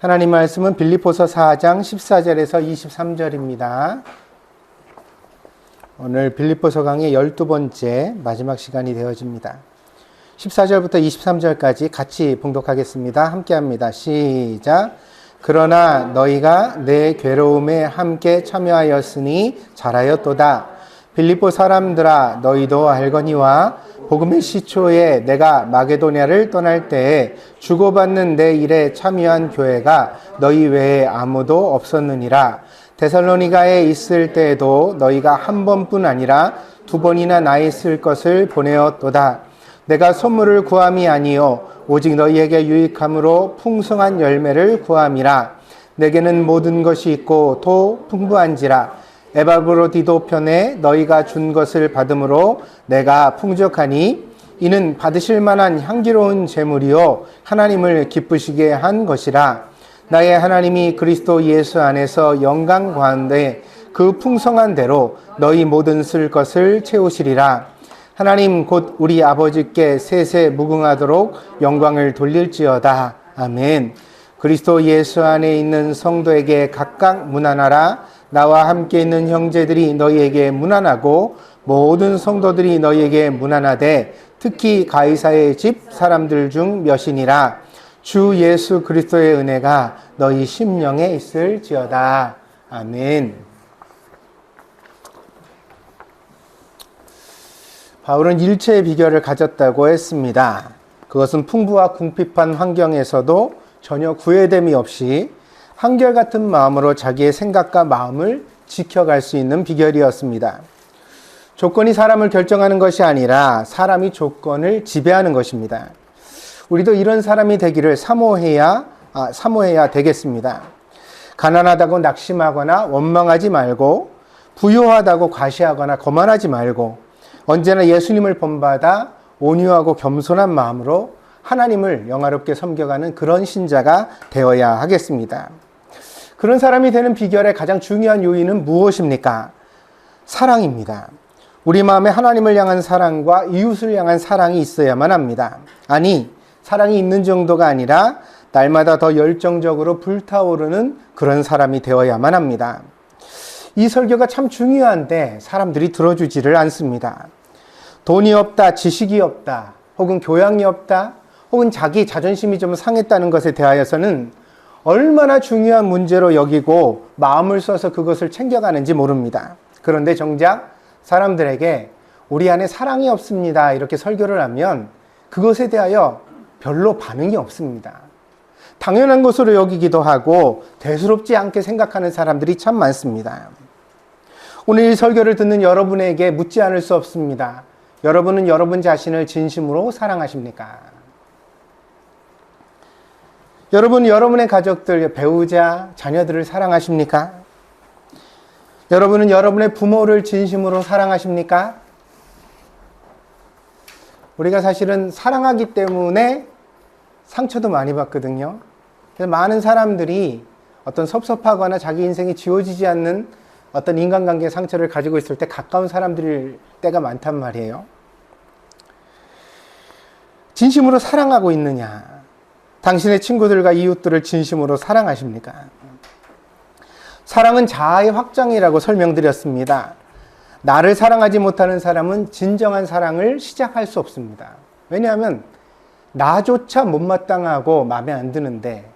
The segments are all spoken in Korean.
하나님 말씀은 빌립보서 4장 14절에서 23절입니다. 오늘 빌립보서 강의 12번째 마지막 시간이 되어집니다. 14절부터 23절까지 같이 봉독하겠습니다. 함께합니다. 시작. 그러나 너희가 내 괴로움에 함께 참여하였으니 잘하였도다. 빌립보 사람들아, 너희도 알거니와 복음의 시초에 내가 마게도냐를 떠날 때에 주고받는 내 일에 참여한 교회가 너희 외에 아무도 없었느니라. 데살로니가에 있을 때에도 너희가 한 번뿐 아니라 두 번이나 나 있을 것을 보내었도다. 내가 선물을 구함이 아니요 오직 너희에게 유익함으로 풍성한 열매를 구함이라. 내게는 모든 것이 있고 또 풍부한지라. 에바브로디도 편에 너희가 준 것을 받음으로 내가 풍족하니 이는 받으실 만한 향기로운 제물이요 하나님을 기쁘시게 한 것이라. 나의 하나님이 그리스도 예수 안에서 영광 가운데 그 풍성한 대로 너희 모든 쓸 것을 채우시리라. 하나님 곧 우리 아버지께 세세 무궁하도록 영광을 돌릴지어다. 아멘. 그리스도 예수 안에 있는 성도에게 각각 문안하라. 나와 함께 있는 형제들이 너희에게 문안하고 모든 성도들이 너희에게 문안하되 특히 가이사의 집 사람들 중 몇이니라. 주 예수 그리스도의 은혜가 너희 심령에 있을지어다. 아멘. 바울은 일체의 비결을 가졌다고 했습니다. 그것은 풍부와 궁핍한 환경에서도 전혀 구애됨이 없이 한결같은 마음으로 자기의 생각과 마음을 지켜갈 수 있는 비결이었습니다. 조건이 사람을 결정하는 것이 아니라 사람이 조건을 지배하는 것입니다. 우리도 이런 사람이 되기를 사모해야 되겠습니다. 가난하다고 낙심하거나 원망하지 말고, 부유하다고 과시하거나 거만하지 말고, 언제나 예수님을 본받아 온유하고 겸손한 마음으로 하나님을 영화롭게 섬겨가는 그런 신자가 되어야 하겠습니다. 그런 사람이 되는 비결의 가장 중요한 요인은 무엇입니까? 사랑입니다. 우리 마음에 하나님을 향한 사랑과 이웃을 향한 사랑이 있어야만 합니다. 아니, 사랑이 있는 정도가 아니라 날마다 더 열정적으로 불타오르는 그런 사람이 되어야만 합니다. 이 설교가 참 중요한데 사람들이 들어주지를 않습니다. 돈이 없다, 지식이 없다, 혹은 교양이 없다, 혹은 자기 자존심이 좀 상했다는 것에 대하여서는 얼마나 중요한 문제로 여기고 마음을 써서 그것을 챙겨가는지 모릅니다. 그런데 정작 사람들에게 우리 안에 사랑이 없습니다 이렇게 설교를 하면 그것에 대하여 별로 반응이 없습니다. 당연한 것으로 여기기도 하고 대수롭지 않게 생각하는 사람들이 참 많습니다. 오늘 이 설교를 듣는 여러분에게 묻지 않을 수 없습니다. 여러분은 여러분 자신을 진심으로 사랑하십니까? 여러분, 여러분의 가족들, 배우자, 자녀들을 사랑하십니까? 여러분은 여러분의 부모를 진심으로 사랑하십니까? 우리가 사실은 사랑하기 때문에 상처도 많이 받거든요. 그래서 많은 사람들이 어떤 섭섭하거나 자기 인생이 지워지지 않는 어떤 인간관계의 상처를 가지고 있을 때 가까운 사람들일 때가 많단 말이에요. 진심으로 사랑하고 있느냐? 당신의 친구들과 이웃들을 진심으로 사랑하십니까? 사랑은 자아의 확장이라고 설명드렸습니다. 나를 사랑하지 못하는 사람은 진정한 사랑을 시작할 수 없습니다. 왜냐하면 나조차 못마땅하고 마음에 안 드는데,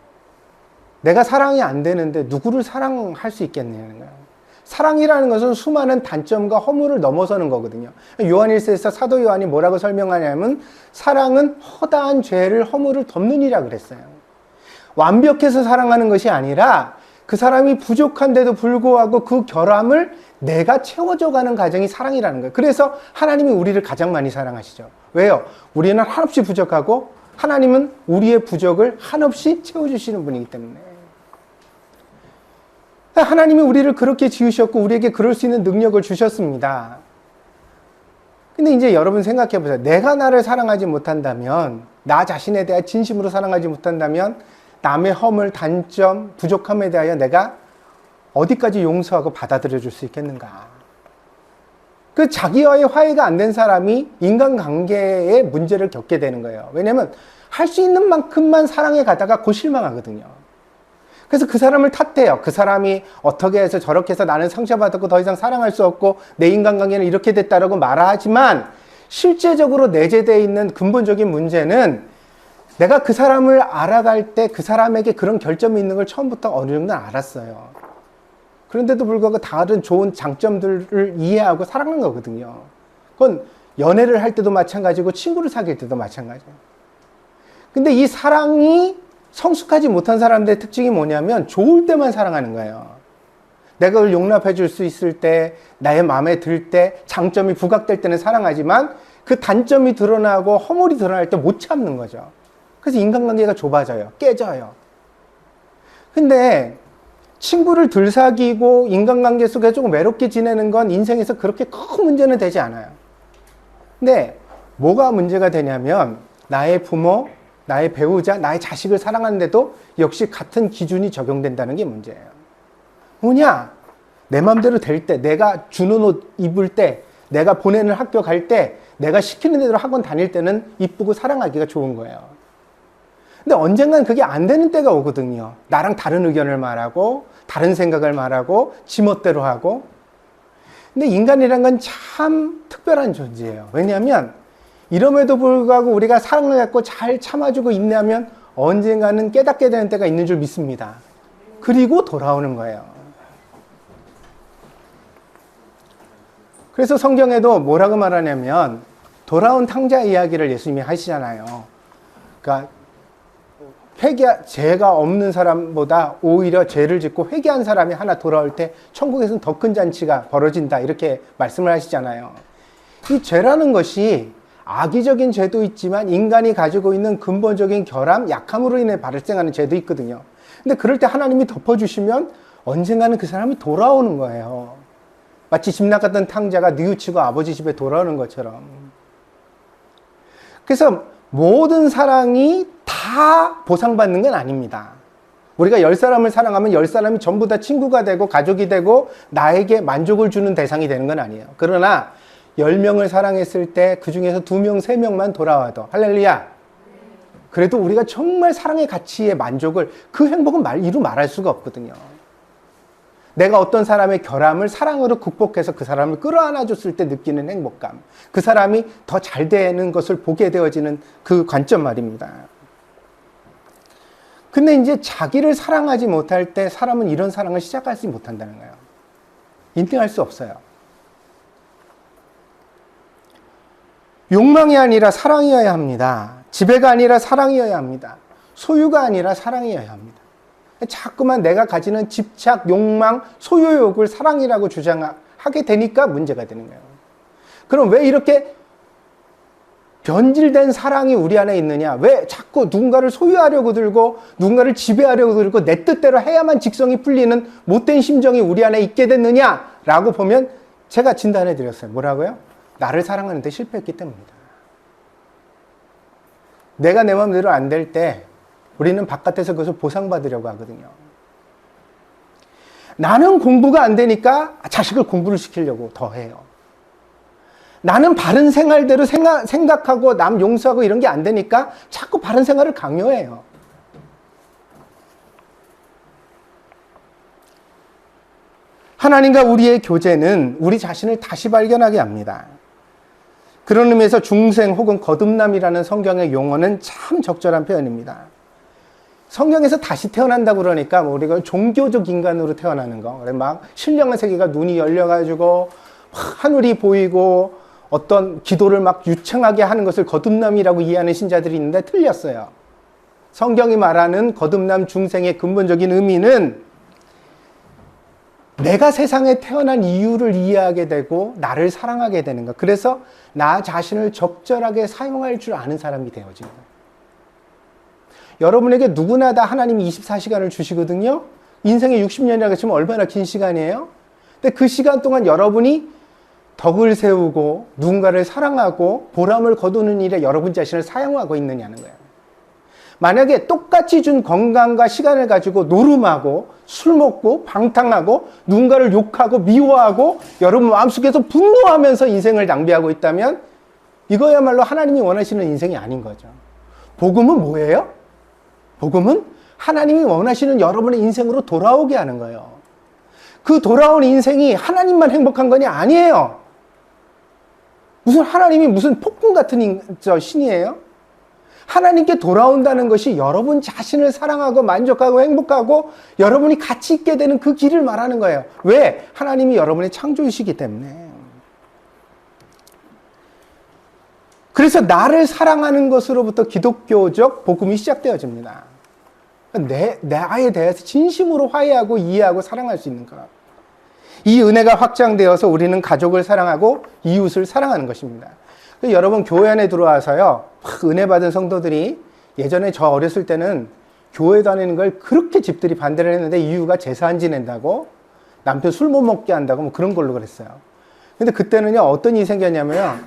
내가 사랑이 안 되는데 누구를 사랑할 수 있겠냐는 거예요. 사랑이라는 것은 수많은 단점과 허물을 넘어서는 거거든요. 요한일서에서 사도 요한이 뭐라고 설명하냐면 사랑은 허다한 죄를 허물을 덮는 이라 그랬어요. 완벽해서 사랑하는 것이 아니라 그 사람이 부족한데도 불구하고 그 결함을 내가 채워줘가는 과정이 사랑이라는 거예요. 그래서 하나님이 우리를 가장 많이 사랑하시죠. 왜요? 우리는 한없이 부족하고 하나님은 우리의 부족을 한없이 채워주시는 분이기 때문에. 하나님이 우리를 그렇게 지으셨고 우리에게 그럴 수 있는 능력을 주셨습니다. 근데 이제 여러분 생각해 보세요. 내가 나를 사랑하지 못한다면, 나 자신에 대해 진심으로 사랑하지 못한다면 남의 허물, 단점, 부족함에 대하여 내가 어디까지 용서하고 받아들여 줄 수 있겠는가? 그 자기와의 화해가 안 된 사람이 인간관계에 문제를 겪게 되는 거예요. 왜냐하면 할 수 있는 만큼만 사랑해 가다가 곧 실망하거든요. 그래서 그 사람을 탓해요. 그 사람이 어떻게 해서 저렇게 해서 나는 상처받았고 더 이상 사랑할 수 없고 내 인간관계는 이렇게 됐다라고 말하지만 실제적으로 내재되어 있는 근본적인 문제는 내가 그 사람을 알아갈 때 그 사람에게 그런 결점이 있는 걸 처음부터 어느 정도 알았어요. 그런데도 불구하고 다른 좋은 장점들을 이해하고 사랑한 거거든요. 그건 연애를 할 때도 마찬가지고 친구를 사귈 때도 마찬가지예요. 근데 이 사랑이 성숙하지 못한 사람들의 특징이 뭐냐면 좋을 때만 사랑하는 거예요. 내가 그걸 용납해 줄 수 있을 때, 나의 마음에 들 때, 장점이 부각될 때는 사랑하지만 그 단점이 드러나고 허물이 드러날 때 못 참는 거죠. 그래서 인간관계가 좁아져요. 깨져요. 근데 친구를 덜 사귀고 인간관계 속에 조금 외롭게 지내는 건 인생에서 그렇게 큰 문제는 되지 않아요. 근데 뭐가 문제가 되냐면 나의 부모, 나의 배우자, 나의 자식을 사랑하는데도 역시 같은 기준이 적용된다는 게 문제예요. 뭐냐? 내 맘대로 될 때, 내가 주는 옷 입을 때, 내가 보내는 학교 갈 때, 내가 시키는 대로 학원 다닐 때는 이쁘고 사랑하기가 좋은 거예요. 근데 언젠간 그게 안 되는 때가 오거든요. 나랑 다른 의견을 말하고, 다른 생각을 말하고, 지멋대로 하고. 근데 인간이란 건 참 특별한 존재예요. 왜냐하면 이럼에도 불구하고 우리가 사랑을 갖고 잘 참아주고 인내하면 언젠가는 깨닫게 되는 때가 있는 줄 믿습니다. 그리고 돌아오는 거예요. 그래서 성경에도 뭐라고 말하냐면 돌아온 탕자 이야기를 예수님이 하시잖아요. 그러니까 죄가 없는 사람보다 오히려 죄를 짓고 회개한 사람이 하나 돌아올 때 천국에서는 더 큰 잔치가 벌어진다 이렇게 말씀을 하시잖아요. 이 죄라는 것이 악의적인 죄도 있지만 인간이 가지고 있는 근본적인 결함, 약함으로 인해 발생하는 죄도 있거든요. 근데 그럴 때 하나님이 덮어주시면 언젠가는 그 사람이 돌아오는 거예요. 마치 집 나갔던 탕자가 뉘우치고 아버지 집에 돌아오는 것처럼. 그래서 모든 사랑이 다 보상받는 건 아닙니다. 우리가 10사람을 사랑하면 10사람이 전부 다 친구가 되고 가족이 되고 나에게 만족을 주는 대상이 되는 건 아니에요. 그러나 10명을 사랑했을 때 그 중에서 2명, 3명만 돌아와도 할렐루야. 그래도 우리가 정말 사랑의 가치의 만족을 그 행복은 이루 말할 수가 없거든요. 내가 어떤 사람의 결함을 사랑으로 극복해서 그 사람을 끌어안아 줬을 때 느끼는 행복감. 그 사람이 더 잘 되는 것을 보게 되어지는 그 관점 말입니다. 근데 이제 자기를 사랑하지 못할 때 사람은 이런 사랑을 시작하지 못한다는 거예요. 인정할 수 없어요. 욕망이 아니라 사랑이어야 합니다. 지배가 아니라 사랑이어야 합니다. 소유가 아니라 사랑이어야 합니다. 자꾸만 내가 가지는 집착, 욕망, 소유욕을 사랑이라고 주장하게 되니까 문제가 되는 거예요. 그럼 왜 이렇게 변질된 사랑이 우리 안에 있느냐? 왜 자꾸 누군가를 소유하려고 들고 누군가를 지배하려고 들고 내 뜻대로 해야만 직성이 풀리는 못된 심정이 우리 안에 있게 됐느냐라고 보면 제가 진단해 드렸어요. 뭐라고요? 나를 사랑하는데 실패했기 때문이다. 내가 내 마음대로 안 될 때 우리는 바깥에서 그것을 보상받으려고 하거든요. 나는 공부가 안 되니까 자식을 공부를 시키려고 더 해요. 나는 바른 생활대로 생각하고 남 용서하고 이런 게 안 되니까 자꾸 바른 생활을 강요해요. 하나님과 우리의 교제는 우리 자신을 다시 발견하게 합니다. 그런 의미에서 중생 혹은 거듭남이라는 성경의 용어는 참 적절한 표현입니다. 성경에서 다시 태어난다고 그러니까 우리가 종교적 인간으로 태어나는 거. 그래 막 신령한 세계가 눈이 열려가지고 하늘이 보이고 어떤 기도를 막 유창하게 하는 것을 거듭남이라고 이해하는 신자들이 있는데 틀렸어요. 성경이 말하는 거듭남 중생의 근본적인 의미는 내가 세상에 태어난 이유를 이해하게 되고 나를 사랑하게 되는 것. 그래서 나 자신을 적절하게 사용할 줄 아는 사람이 되어지는 거예요. 여러분에게 누구나 다 하나님이 24시간을 주시거든요. 인생의 60년이라고 치면 얼마나 긴 시간이에요? 근데 그 시간 동안 여러분이 덕을 세우고 누군가를 사랑하고 보람을 거두는 일에 여러분 자신을 사용하고 있느냐는 거예요. 만약에 똑같이 준 건강과 시간을 가지고 노름하고 술 먹고 방탕하고 누군가를 욕하고 미워하고 여러분 마음속에서 분노하면서 인생을 낭비하고 있다면 이거야말로 하나님이 원하시는 인생이 아닌 거죠. 복음은 뭐예요? 복음은 하나님이 원하시는 여러분의 인생으로 돌아오게 하는 거예요. 그 돌아온 인생이 하나님만 행복한 건이 아니에요. 무슨 하나님이 무슨 폭군 같은 신이에요? 하나님께 돌아온다는 것이 여러분 자신을 사랑하고 만족하고 행복하고 여러분이 가치 있게 되는 그 길을 말하는 거예요. 왜? 하나님이 여러분의 창조이시기 때문에. 그래서 나를 사랑하는 것으로부터 기독교적 복음이 시작되어집니다. 나에 대해서 진심으로 화해하고 이해하고 사랑할 수 있는 것. 이 은혜가 확장되어서 우리는 가족을 사랑하고 이웃을 사랑하는 것입니다. 여러분 교회 안에 들어와서요, 은혜 받은 성도들이 예전에 저 어렸을 때는 교회 다니는 걸 그렇게 집들이 반대를 했는데 이유가 제사 안 지낸다고 남편 술 못 먹게 한다고 뭐 그런 걸로 그랬어요. 근데 그때는요 어떤 일이 생겼냐면요,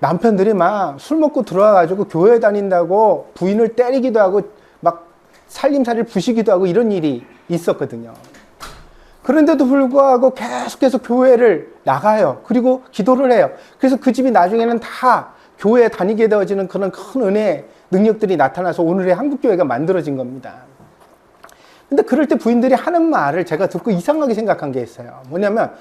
남편들이 막 술 먹고 들어와가지고 교회 다닌다고 부인을 때리기도 하고 막 살림살이를 부시기도 하고 이런 일이 있었거든요. 그런데도 불구하고 계속해서 교회를 나가요. 그리고 기도를 해요. 그래서 그 집이 나중에는 다 교회에 다니게 되어지는 그런 큰 은혜 능력들이 나타나서 오늘의 한국교회가 만들어진 겁니다. 근데 그럴 때 부인들이 하는 말을 제가 듣고 이상하게 생각한 게 있어요. 뭐냐면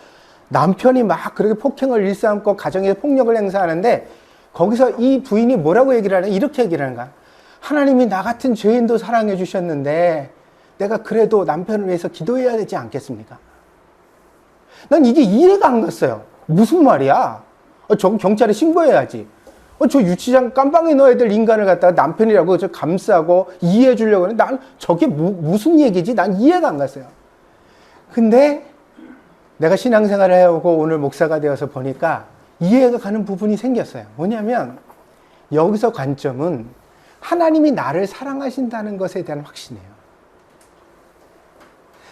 남편이 막 그렇게 폭행을 일삼고 가정에서 폭력을 행사하는데 거기서 이 부인이 뭐라고 얘기를 하냐, 이렇게 얘기를 하는 거야. 하나님이 나 같은 죄인도 사랑해 주셨는데 내가 그래도 남편을 위해서 기도해야 되지 않겠습니까? 난 이게 이해가 안 갔어요. 무슨 말이야? 저 경찰에 신고해야지. 저 유치장 깜빵에 넣어야 될 인간을 갖다가 남편이라고 저 감싸고 이해해 주려고 하는데 난 저게 무슨 얘기지? 난 이해가 안 갔어요. 근데 내가 신앙생활을 해오고 오늘 목사가 되어서 보니까 이해가 가는 부분이 생겼어요. 뭐냐면 여기서 관점은 하나님이 나를 사랑하신다는 것에 대한 확신이에요.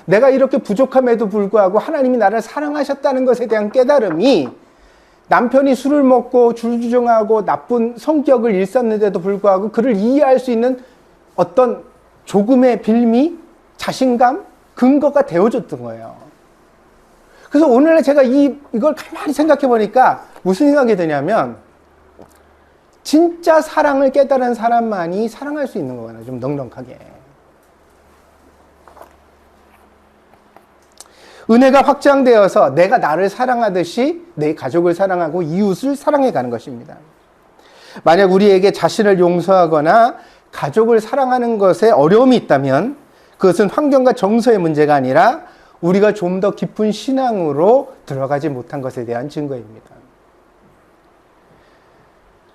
내가 이렇게 부족함에도 불구하고 하나님이 나를 사랑하셨다는 것에 대한 깨달음이 남편이 술을 먹고 줄주정하고 나쁜 성격을 일삼는데도 불구하고 그를 이해할 수 있는 어떤 조금의 빌미, 자신감, 근거가 되어줬던 거예요. 그래서 오늘 제가 이걸 가만히 생각해 보니까 무슨 생각이 드냐면 진짜 사랑을 깨달은 사람만이 사랑할 수 있는 거구나, 좀 넉넉하게. 은혜가 확장되어서 내가 나를 사랑하듯이 내 가족을 사랑하고 이웃을 사랑해 가는 것입니다. 만약 우리에게 자신을 용서하거나 가족을 사랑하는 것에 어려움이 있다면 그것은 환경과 정서의 문제가 아니라 우리가 좀 더 깊은 신앙으로 들어가지 못한 것에 대한 증거입니다.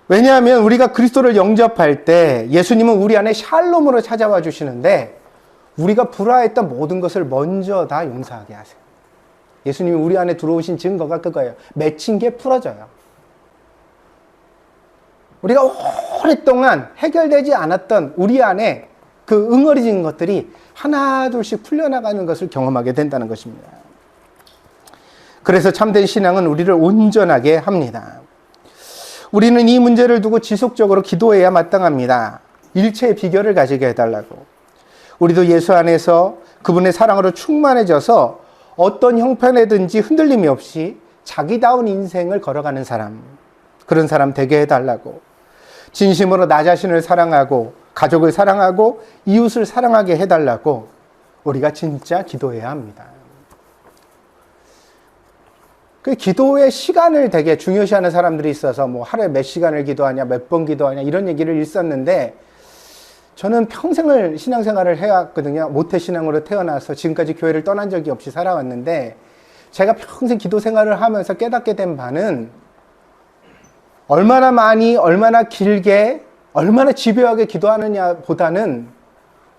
왜냐하면 우리가 그리스도를 영접할 때 예수님은 우리 안에 샬롬으로 찾아와 주시는데 우리가 불화했던 모든 것을 먼저 다 용서하게 하세요. 예수님이 우리 안에 들어오신 증거가 그거예요. 맺힌 게 풀어져요. 우리가 오랫동안 해결되지 않았던 우리 안에 그 응어리진 것들이 하나 둘씩 풀려나가는 것을 경험하게 된다는 것입니다. 그래서 참된 신앙은 우리를 온전하게 합니다. 우리는 이 문제를 두고 지속적으로 기도해야 마땅합니다. 일체의 비결을 가지게 해달라고. 우리도 예수 안에서 그분의 사랑으로 충만해져서 어떤 형편에든지 흔들림이 없이 자기다운 인생을 걸어가는 사람, 그런 사람 되게 해달라고. 진심으로 나 자신을 사랑하고 가족을 사랑하고 이웃을 사랑하게 해달라고 우리가 진짜 기도해야 합니다. 그 기도의 시간을 되게 중요시하는 사람들이 있어서 뭐 하루에 몇 시간을 기도하냐, 몇 번 기도하냐 이런 얘기를 있었는데 저는 평생을 신앙생활을 해왔거든요. 모태신앙으로 태어나서 지금까지 교회를 떠난 적이 없이 살아왔는데 제가 평생 기도 생활을 하면서 깨닫게 된 바는 얼마나 많이, 얼마나 길게, 얼마나 집요하게 기도하느냐 보다는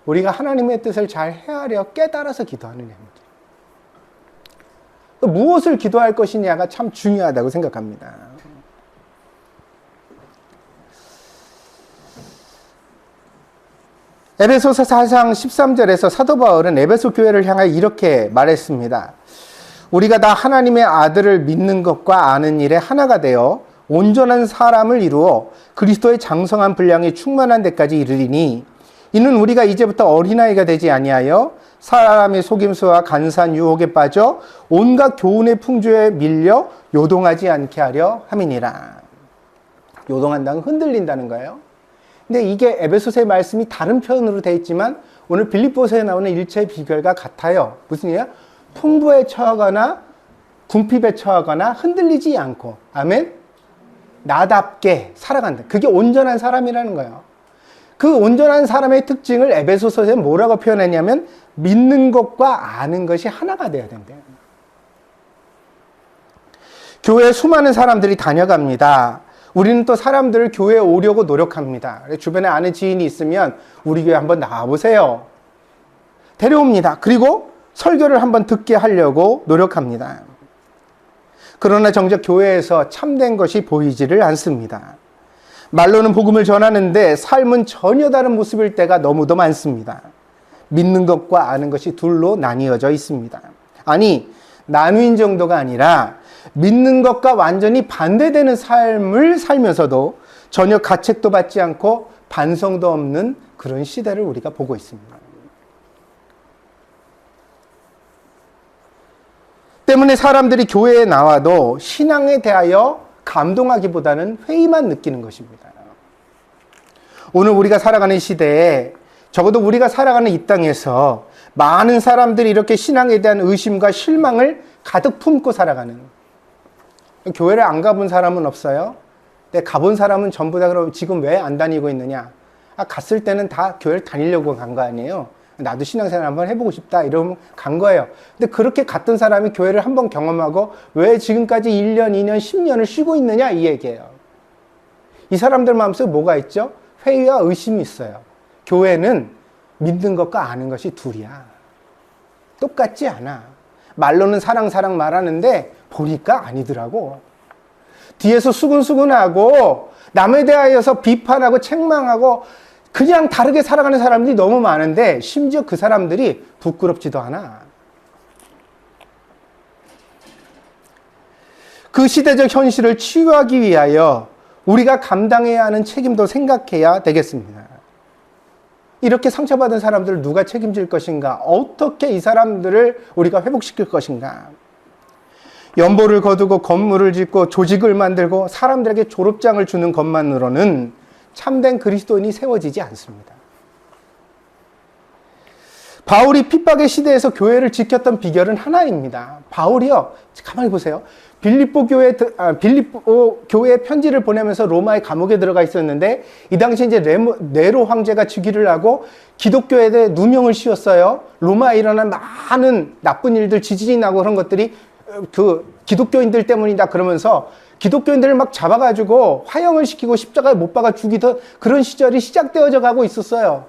우리가 하나님의 뜻을 잘 헤아려 깨달아서 기도하느냐입니다. 무엇을 기도할 것이냐가 참 중요하다고 생각합니다. 에베소서 4장 13절에서 사도 바울은 에베소 교회를 향하여 이렇게 말했습니다. 우리가 다 하나님의 아들을 믿는 것과 아는 일에 하나가 되어 온전한 사람을 이루어 그리스도의 장성한 분량이 충만한 데까지 이르리니 이는 우리가 이제부터 어린아이가 되지 아니하여 사람의 속임수와 간사한 유혹에 빠져 온갖 교훈의 풍조에 밀려 요동하지 않게 하려 함이니라. 요동한다는 흔들린다는 거예요. 근데 이게 에베소서의 말씀이 다른 표현으로 되어 있지만 오늘 빌립보서에 나오는 일체의 비결과 같아요. 무슨 얘기야? 풍부에 처하거나 궁핍에 처하거나 흔들리지 않고, 아멘? 나답게 살아간다. 그게 온전한 사람이라는 거예요. 그 온전한 사람의 특징을 에베소서에 뭐라고 표현했냐면 믿는 것과 아는 것이 하나가 돼야 된대요. 교회에 수많은 사람들이 다녀갑니다. 우리는 또 사람들을 교회에 오려고 노력합니다. 주변에 아는 지인이 있으면 우리 교회 한번 나와보세요. 데려옵니다. 그리고 설교를 한번 듣게 하려고 노력합니다. 그러나 정작 교회에서 참된 것이 보이지를 않습니다. 말로는 복음을 전하는데 삶은 전혀 다른 모습일 때가 너무도 많습니다. 믿는 것과 아는 것이 둘로 나뉘어져 있습니다. 아니, 나누인 정도가 아니라 믿는 것과 완전히 반대되는 삶을 살면서도 전혀 가책도 받지 않고 반성도 없는 그런 시대를 우리가 보고 있습니다. 때문에 사람들이 교회에 나와도 신앙에 대하여 감동하기보다는 회의만 느끼는 것입니다. 오늘 우리가 살아가는 시대에 적어도 우리가 살아가는 이 땅에서 많은 사람들이 이렇게 신앙에 대한 의심과 실망을 가득 품고 살아가는, 교회를 안 가본 사람은 없어요? 근데 가본 사람은 전부 다 그럼 지금 왜 안 다니고 있느냐? 갔을 때는 다 교회를 다니려고 간 거 아니에요? 나도 신앙생활 한번 해보고 싶다 이러면 간 거예요. 근데 그렇게 갔던 사람이 교회를 한번 경험하고 왜 지금까지 1년, 2년, 10년을 쉬고 있느냐 이 얘기예요. 이 사람들 마음속에 뭐가 있죠? 회의와 의심이 있어요. 교회는 믿는 것과 아는 것이 둘이야. 똑같지 않아. 말로는 사랑 말하는데 보니까 아니더라고. 뒤에서 수근수근하고 남에 대하여서 비판하고 책망하고 그냥 다르게 살아가는 사람들이 너무 많은데 심지어 그 사람들이 부끄럽지도 않아. 그 시대적 현실을 치유하기 위하여 우리가 감당해야 하는 책임도 생각해야 되겠습니다. 이렇게 상처받은 사람들을 누가 책임질 것인가? 어떻게 이 사람들을 우리가 회복시킬 것인가? 연보를 거두고 건물을 짓고 조직을 만들고 사람들에게 졸업장을 주는 것만으로는 참된 그리스도인이 세워지지 않습니다. 바울이 핍박의 시대에서 교회를 지켰던 비결은 하나입니다. 바울이요, 가만히 보세요. 빌립보 교회에 편지를 보내면서 로마의 감옥에 들어가 있었는데 이 당시 이제 네로 황제가 즉위를 하고 기독교에 대해 누명을 씌웠어요. 로마에 일어난 많은 나쁜 일들, 지진이 나고 그런 것들이 그 기독교인들 때문이다 그러면서 기독교인들을 막 잡아가지고 화형을 시키고 십자가에 못 박아 죽이던 그런 시절이 시작되어져 가고 있었어요.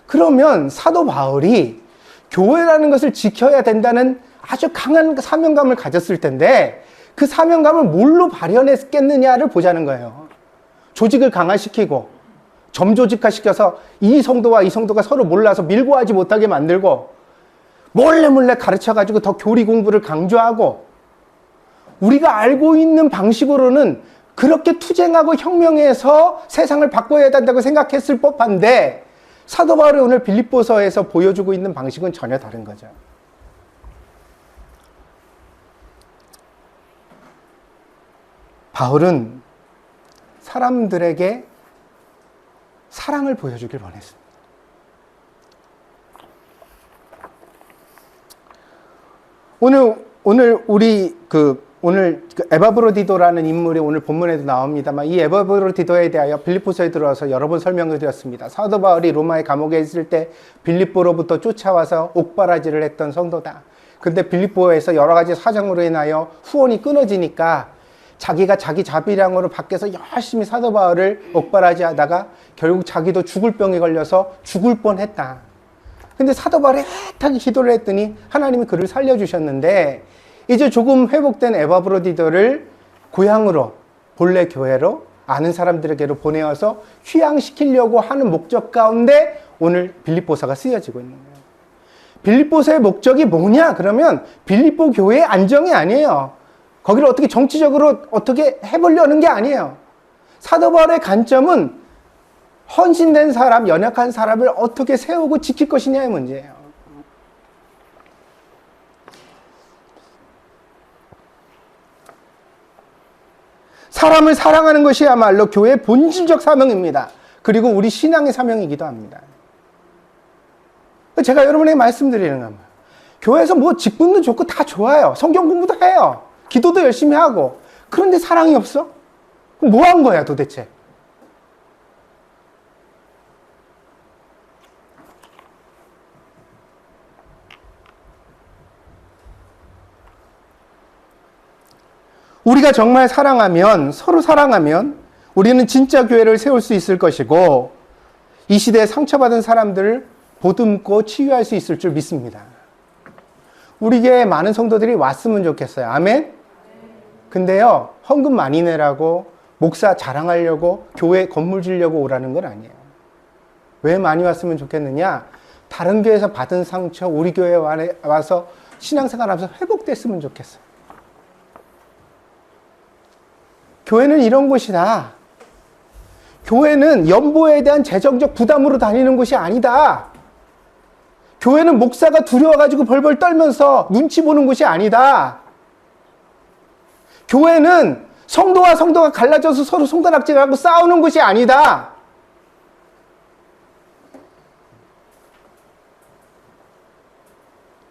그러면 사도 바울이 교회라는 것을 지켜야 된다는 아주 강한 사명감을 가졌을 텐데 그 사명감을 뭘로 발현했겠느냐를 보자는 거예요. 조직을 강화시키고 점조직화시켜서 이 성도와 이 성도가 서로 몰라서 밀고 하지 못하게 만들고 몰래 가르쳐가지고 더 교리 공부를 강조하고 우리가 알고 있는 방식으로는 그렇게 투쟁하고 혁명해서 세상을 바꿔야 된다고 생각했을 법한데 사도 바울이 오늘 빌립보서에서 보여주고 있는 방식은 전혀 다른 거죠. 바울은 사람들에게 사랑을 보여주길 원했습니다. 오늘 에바브로디도라는 인물이 오늘 본문에도 나옵니다만 이 에바브로디도에 대하여 빌립보서에 들어와서 여러 번 설명을 드렸습니다. 사도 바울이 로마의 감옥에 있을 때 빌립보로부터 쫓아와서 옥바라지를 했던 성도다. 근데 빌립보에서 여러 가지 사정으로 인하여 후원이 끊어지니까 자기가 자기 자비량으로 밖에서 열심히 사도 바울을 옥바라지 하다가 결국 자기도 죽을 병에 걸려서 죽을 뻔했다. 근데 사도 바울이 애타게 기도를 했더니 하나님이 그를 살려주셨는데 이제 조금 회복된 에바브로디도를 고향으로 본래 교회로 아는 사람들에게로 보내어서 휴양시키려고 하는 목적 가운데 오늘 빌립보서가 쓰여지고 있는 거예요. 빌립보서의 목적이 뭐냐? 그러면 빌립보 교회의 안정이 아니에요. 거기를 어떻게 정치적으로 어떻게 해보려는 게 아니에요. 사도 바울의 관점은 헌신된 사람, 연약한 사람을 어떻게 세우고 지킬 것이냐의 문제예요. 사람을 사랑하는 것이야말로 교회의 본질적 사명입니다. 그리고 우리 신앙의 사명이기도 합니다. 제가 여러분에게 말씀드리는 겁니다. 교회에서 뭐 직분도 좋고 다 좋아요. 성경 공부도 해요. 기도도 열심히 하고. 그런데 사랑이 없어? 그럼 뭐 한 거야 도대체? 우리가 정말 사랑하면, 서로 사랑하면 우리는 진짜 교회를 세울 수 있을 것이고 이 시대에 상처받은 사람들을 보듬고 치유할 수 있을 줄 믿습니다. 우리 교회에 많은 성도들이 왔으면 좋겠어요. 아멘? 근데요, 헌금 많이 내라고 목사 자랑하려고 교회 건물 주려고 오라는 건 아니에요. 왜 많이 왔으면 좋겠느냐? 다른 교회에서 받은 상처 우리 교회에 와서 신앙생활 하면서 회복됐으면 좋겠어요. 교회는 이런 곳이다. 교회는 연보에 대한 재정적 부담으로 다니는 곳이 아니다. 교회는 목사가 두려워가지고 벌벌 떨면서 눈치 보는 곳이 아니다. 교회는 성도와 성도가 갈라져서 서로 손가락질하고 싸우는 곳이 아니다.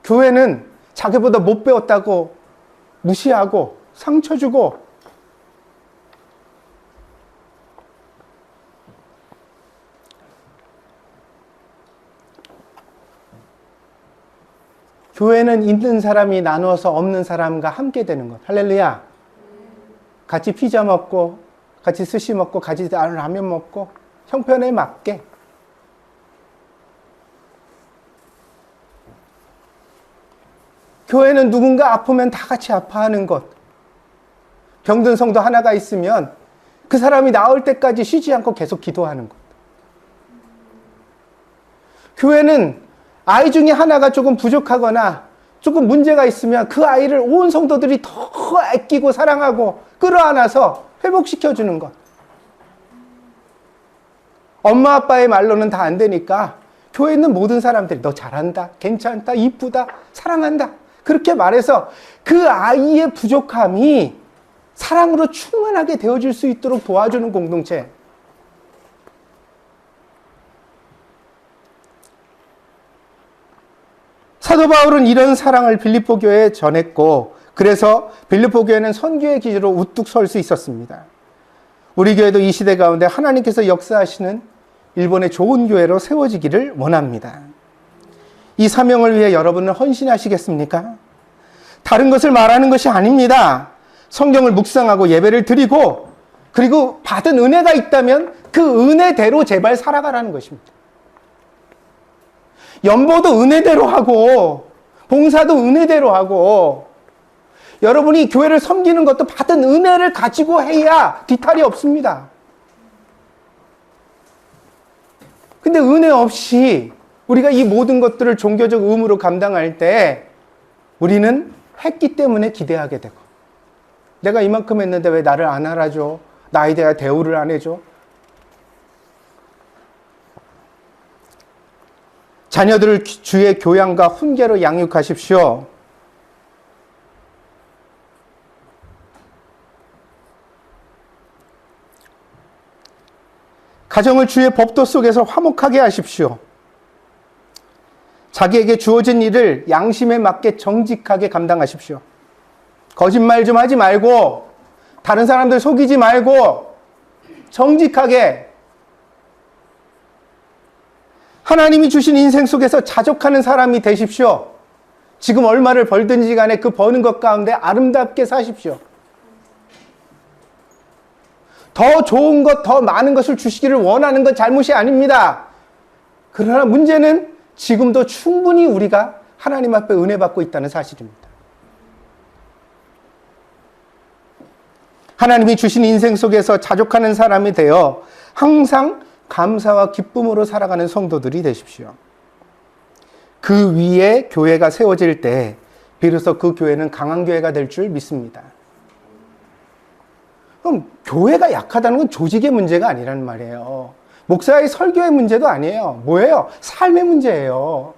교회는 자기보다 못 배웠다고 무시하고 상처 주고 교회는 있는 사람이 나누어서 없는 사람과 함께 되는 것. 할렐루야. 같이 피자 먹고 같이 스시 먹고 같이 라면 먹고 형편에 맞게. 교회는 누군가 아프면 다 같이 아파하는 것. 병든 성도 하나가 있으면 그 사람이 나을 때까지 쉬지 않고 계속 기도하는 것. 교회는 아이 중에 하나가 조금 부족하거나 조금 문제가 있으면 그 아이를 온 성도들이 더 아끼고 사랑하고 끌어안아서 회복시켜주는 것. 엄마 아빠의 말로는 다 안 되니까 교회에 있는 모든 사람들이 너 잘한다, 괜찮다, 이쁘다, 사랑한다 그렇게 말해서 그 아이의 부족함이 사랑으로 충만하게 되어질 수 있도록 도와주는 공동체. 사도 바울은 이런 사랑을 빌립보 교회에 전했고 그래서 빌립보 교회는 선교의 기지로 우뚝 설 수 있었습니다. 우리 교회도 이 시대 가운데 하나님께서 역사하시는 일본의 좋은 교회로 세워지기를 원합니다. 이 사명을 위해 여러분은 헌신하시겠습니까? 다른 것을 말하는 것이 아닙니다. 성경을 묵상하고 예배를 드리고 그리고 받은 은혜가 있다면 그 은혜대로 제발 살아가라는 것입니다. 연보도 은혜대로 하고 봉사도 은혜대로 하고 여러분이 교회를 섬기는 것도 받은 은혜를 가지고 해야 뒤탈이 없습니다. 근데 은혜 없이 우리가 이 모든 것들을 종교적 의무로 감당할 때 우리는 했기 때문에 기대하게 되고 내가 이만큼 했는데 왜 나를 안 알아줘? 나에 대한 대우를 안 해줘? 자녀들을 주의 교양과 훈계로 양육하십시오. 가정을 주의 법도 속에서 화목하게 하십시오. 자기에게 주어진 일을 양심에 맞게 정직하게 감당하십시오. 거짓말 좀 하지 말고 다른 사람들 속이지 말고 정직하게 하나님이 주신 인생 속에서 자족하는 사람이 되십시오. 지금 얼마를 벌든지 간에 그 버는 것 가운데 아름답게 사십시오. 더 좋은 것, 더 많은 것을 주시기를 원하는 건 잘못이 아닙니다. 그러나 문제는 지금도 충분히 우리가 하나님 앞에 은혜 받고 있다는 사실입니다. 하나님이 주신 인생 속에서 자족하는 사람이 되어 항상 감사와 기쁨으로 살아가는 성도들이 되십시오. 그 위에 교회가 세워질 때 비로소 그 교회는 강한 교회가 될 줄 믿습니다. 그럼 교회가 약하다는 건 조직의 문제가 아니란 말이에요. 목사의 설교의 문제도 아니에요. 뭐예요? 삶의 문제예요.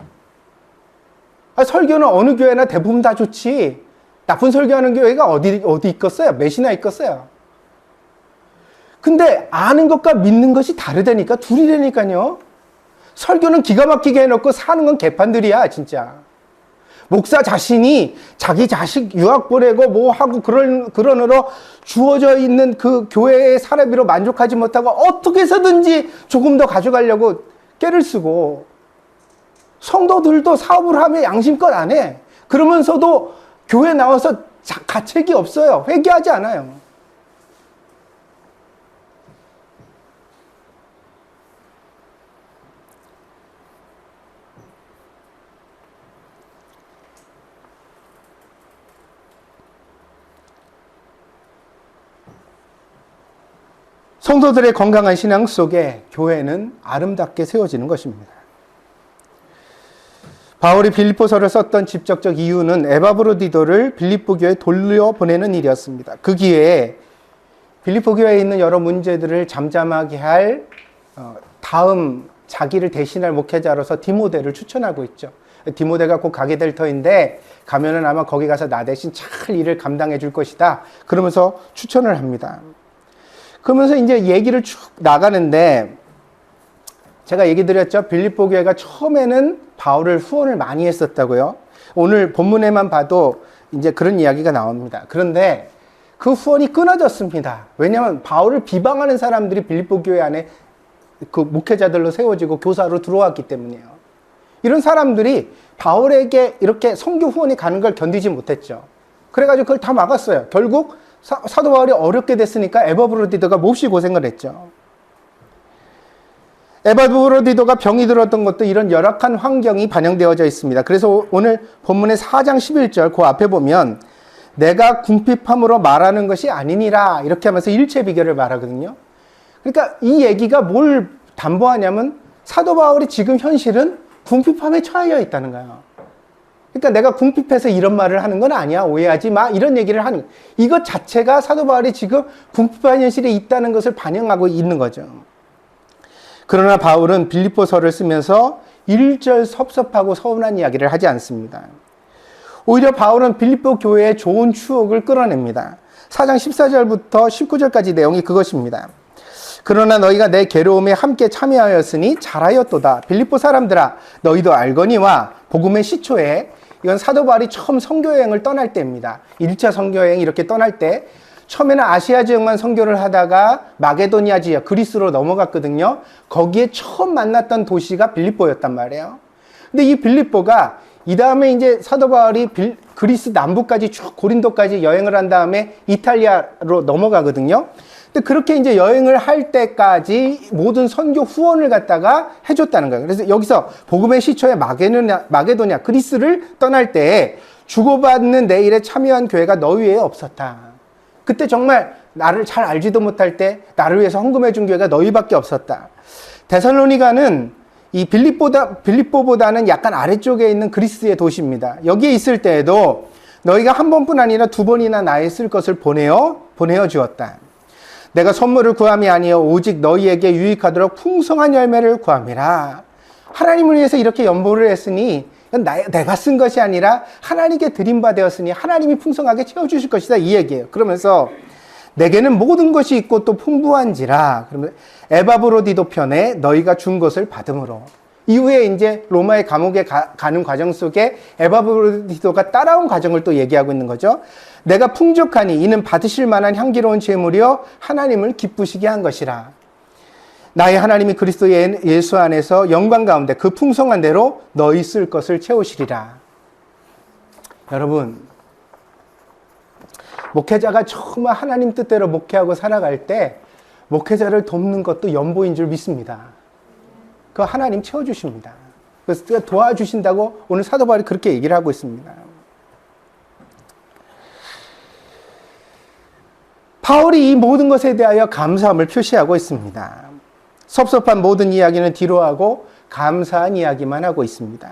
설교는 어느 교회나 대부분 다 좋지. 나쁜 설교하는 교회가 어디 있겠어요? 몇이나 있겠어요? 근데 아는 것과 믿는 것이 다르다니까, 둘이라니까요. 설교는 기가 막히게 해놓고 사는 건 개판들이야, 진짜. 목사 자신이 자기 자식 유학 보내고 뭐 하고 그러느라 주어져 있는 그 교회의 사례비로 만족하지 못하고 어떻게 해서든지 조금 더 가져가려고 깨를 쓰고, 성도들도 사업을 하면 양심껏 안 해. 그러면서도 교회 나와서 가책이 없어요. 회개하지 않아요. 성도들의 건강한 신앙 속에 교회는 아름답게 세워지는 것입니다. 바울이 빌립보서를 썼던 직접적 이유는 에바브로디도를 빌립보 교회에 돌려보내는 일이었습니다. 그 기회에 빌립보 교회에 있는 여러 문제들을 잠잠하게 할 다음 자기를 대신할 목회자로서 디모데를 추천하고 있죠. 디모데가 곧 가게 될 터인데 가면은 아마 거기 가서 나 대신 잘 일을 감당해 줄 것이다. 그러면서 추천을 합니다. 그러면서 이제 얘기를 쭉 나가는데, 제가 얘기 드렸죠. 빌립보 교회가 처음에는 바울을 후원을 많이 했었다고요. 오늘 본문에만 봐도 이제 그런 이야기가 나옵니다. 그런데 그 후원이 끊어졌습니다. 왜냐하면 바울을 비방하는 사람들이 빌립보 교회 안에 그 목회자들로 세워지고 교사로 들어왔기 때문이에요. 이런 사람들이 바울에게 이렇게 선교 후원이 가는 걸 견디지 못했죠. 그래가지고 그걸 다 막았어요. 결국 사도 바울이 어렵게 됐으니까 에바브로디도가 몹시 고생을 했죠. 에바브로디도가 병이 들었던 것도 이런 열악한 환경이 반영되어져 있습니다. 그래서 오늘 본문의 4장 11절 그 앞에 보면 내가 궁핍함으로 말하는 것이 아니니라 이렇게 하면서 일체 비결을 말하거든요. 그러니까 이 얘기가 뭘 담보하냐면 사도 바울이 지금 현실은 궁핍함에 처하여 있다는 거예요. 그러니까 내가 궁핍해서 이런 말을 하는 건 아니야. 오해하지 마. 이런 얘기를 하는 거예요. 이것 자체가 사도 바울이 지금 궁핍한 현실에 있다는 것을 반영하고 있는 거죠. 그러나 바울은 빌립보서를 쓰면서 일절 섭섭하고 서운한 이야기를 하지 않습니다. 오히려 바울은 빌립보 교회의 좋은 추억을 끌어냅니다. 4장 14절부터 19절까지 내용이 그것입니다. 그러나 너희가 내 괴로움에 함께 참여하였으니 잘하였도다. 빌립보 사람들아 너희도 알거니와 복음의 시초에, 이건 사도 바울이 처음 선교여행을 떠날 때입니다. 1차 선교여행 이렇게 떠날 때 처음에는 아시아 지역만 선교를 하다가 마게도니아 지역 그리스로 넘어갔거든요. 거기에 처음 만났던 도시가 빌립보였단 말이에요. 근데 이 빌립보가 이 다음에 이제 사도 바울이 그리스 남부까지 쭉 고린도까지 여행을 한 다음에 이탈리아로 넘어가거든요. 근데 그렇게 이제 여행을 할 때까지 모든 선교 후원을 갖다가 해줬다는 거예요. 그래서 여기서 복음의 시초에 마게도냐 그리스를 떠날 때 주고받는 내 일에 참여한 교회가 너희 외에 없었다. 그때 정말 나를 잘 알지도 못할 때 나를 위해서 헌금해 준 교회가 너희밖에 없었다. 데살로니가는 이 빌립보보다는 약간 아래쪽에 있는 그리스의 도시입니다. 여기에 있을 때에도 너희가 한 번뿐 아니라 두 번이나 나의 쓸 것을 보내어 주었다. 내가 선물을 구함이 아니요 오직 너희에게 유익하도록 풍성한 열매를 구함이라. 하나님을 위해서 이렇게 연보를 했으니 내가 쓴 것이 아니라 하나님께 드린 바 되었으니 하나님이 풍성하게 채워주실 것이다, 이 얘기예요. 그러면서 내게는 모든 것이 있고 또 풍부한지라. 그러면 에바브로디도 편에 너희가 준 것을 받음으로. 이후에 이제 로마의 감옥에 가는 과정 속에 에바브로디도가 따라온 과정을 또 얘기하고 있는 거죠. 내가 풍족하니 이는 받으실 만한 향기로운 제물이요 하나님을 기쁘시게 한 것이라. 나의 하나님이 그리스도 예수 안에서 영광 가운데 그 풍성한 대로 너희 쓸 것을 채우시리라. 여러분, 목회자가 정말 하나님 뜻대로 목회하고 살아갈 때 목회자를 돕는 것도 연보인 줄 믿습니다. 그 하나님 채워주십니다. 그래서 도와주신다고 오늘 사도 바울이 그렇게 얘기를 하고 있습니다. 바울이 이 모든 것에 대하여 감사함을 표시하고 있습니다. 섭섭한 모든 이야기는 뒤로 하고 감사한 이야기만 하고 있습니다.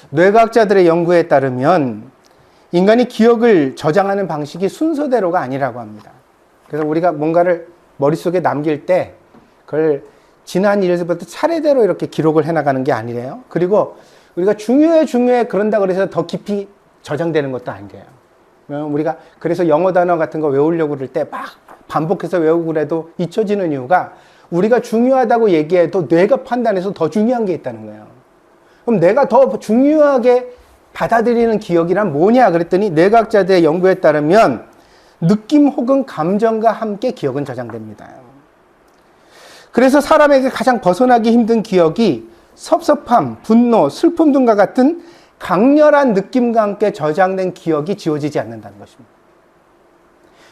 뇌과학자들의 연구에 따르면 인간이 기억을 저장하는 방식이 순서대로가 아니라고 합니다. 그래서 우리가 뭔가를 머릿속에 남길 때 그걸 지난 일에서부터 차례대로 이렇게 기록을 해나가는 게 아니래요. 그리고 우리가 중요해 그런다 그래서 더 깊이 저장되는 것도 아니래요. 우리가 그래서 영어 단어 같은 거 외우려고 그럴 때 막 반복해서 외우고 그래도 잊혀지는 이유가 우리가 중요하다고 얘기해도 뇌가 판단해서 더 중요한 게 있다는 거예요. 그럼 내가 더 중요하게 받아들이는 기억이란 뭐냐 그랬더니 뇌과학자들의 연구에 따르면 느낌 혹은 감정과 함께 기억은 저장됩니다. 그래서 사람에게 가장 벗어나기 힘든 기억이 섭섭함, 분노, 슬픔 등과 같은 강렬한 느낌과 함께 저장된 기억이 지워지지 않는다는 것입니다.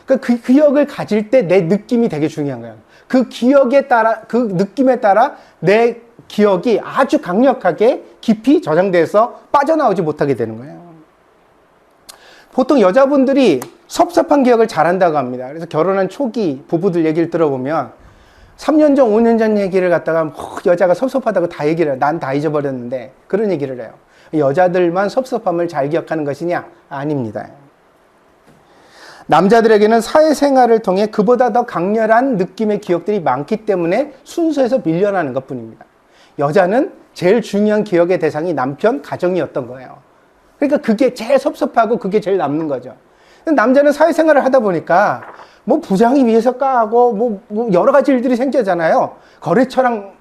그러니까 그 기억을 가질 때 내 느낌이 되게 중요한 거예요. 그 기억에 따라, 그 느낌에 따라 내 기억이 아주 강력하게 깊이 저장돼서 빠져나오지 못하게 되는 거예요. 보통 여자분들이 섭섭한 기억을 잘한다고 합니다. 그래서 결혼한 초기 부부들 얘기를 들어보면 3년 전, 5년 전 얘기를 갖다가 여자가 섭섭하다고 다 얘기를 해요. 난 다 잊어버렸는데 그런 얘기를 해요. 여자들만 섭섭함을 잘 기억하는 것이냐? 아닙니다. 남자들에게는 사회생활을 통해 그보다 더 강렬한 느낌의 기억들이 많기 때문에 순서에서 밀려나는 것뿐입니다. 여자는 제일 중요한 기억의 대상이 남편, 가정이었던 거예요. 그러니까 그게 제일 섭섭하고 그게 제일 남는 거죠. 남자는 사회생활을 하다 보니까 뭐 부장이 위해서 까고 뭐 여러 가지 일들이 생기잖아요. 거래처랑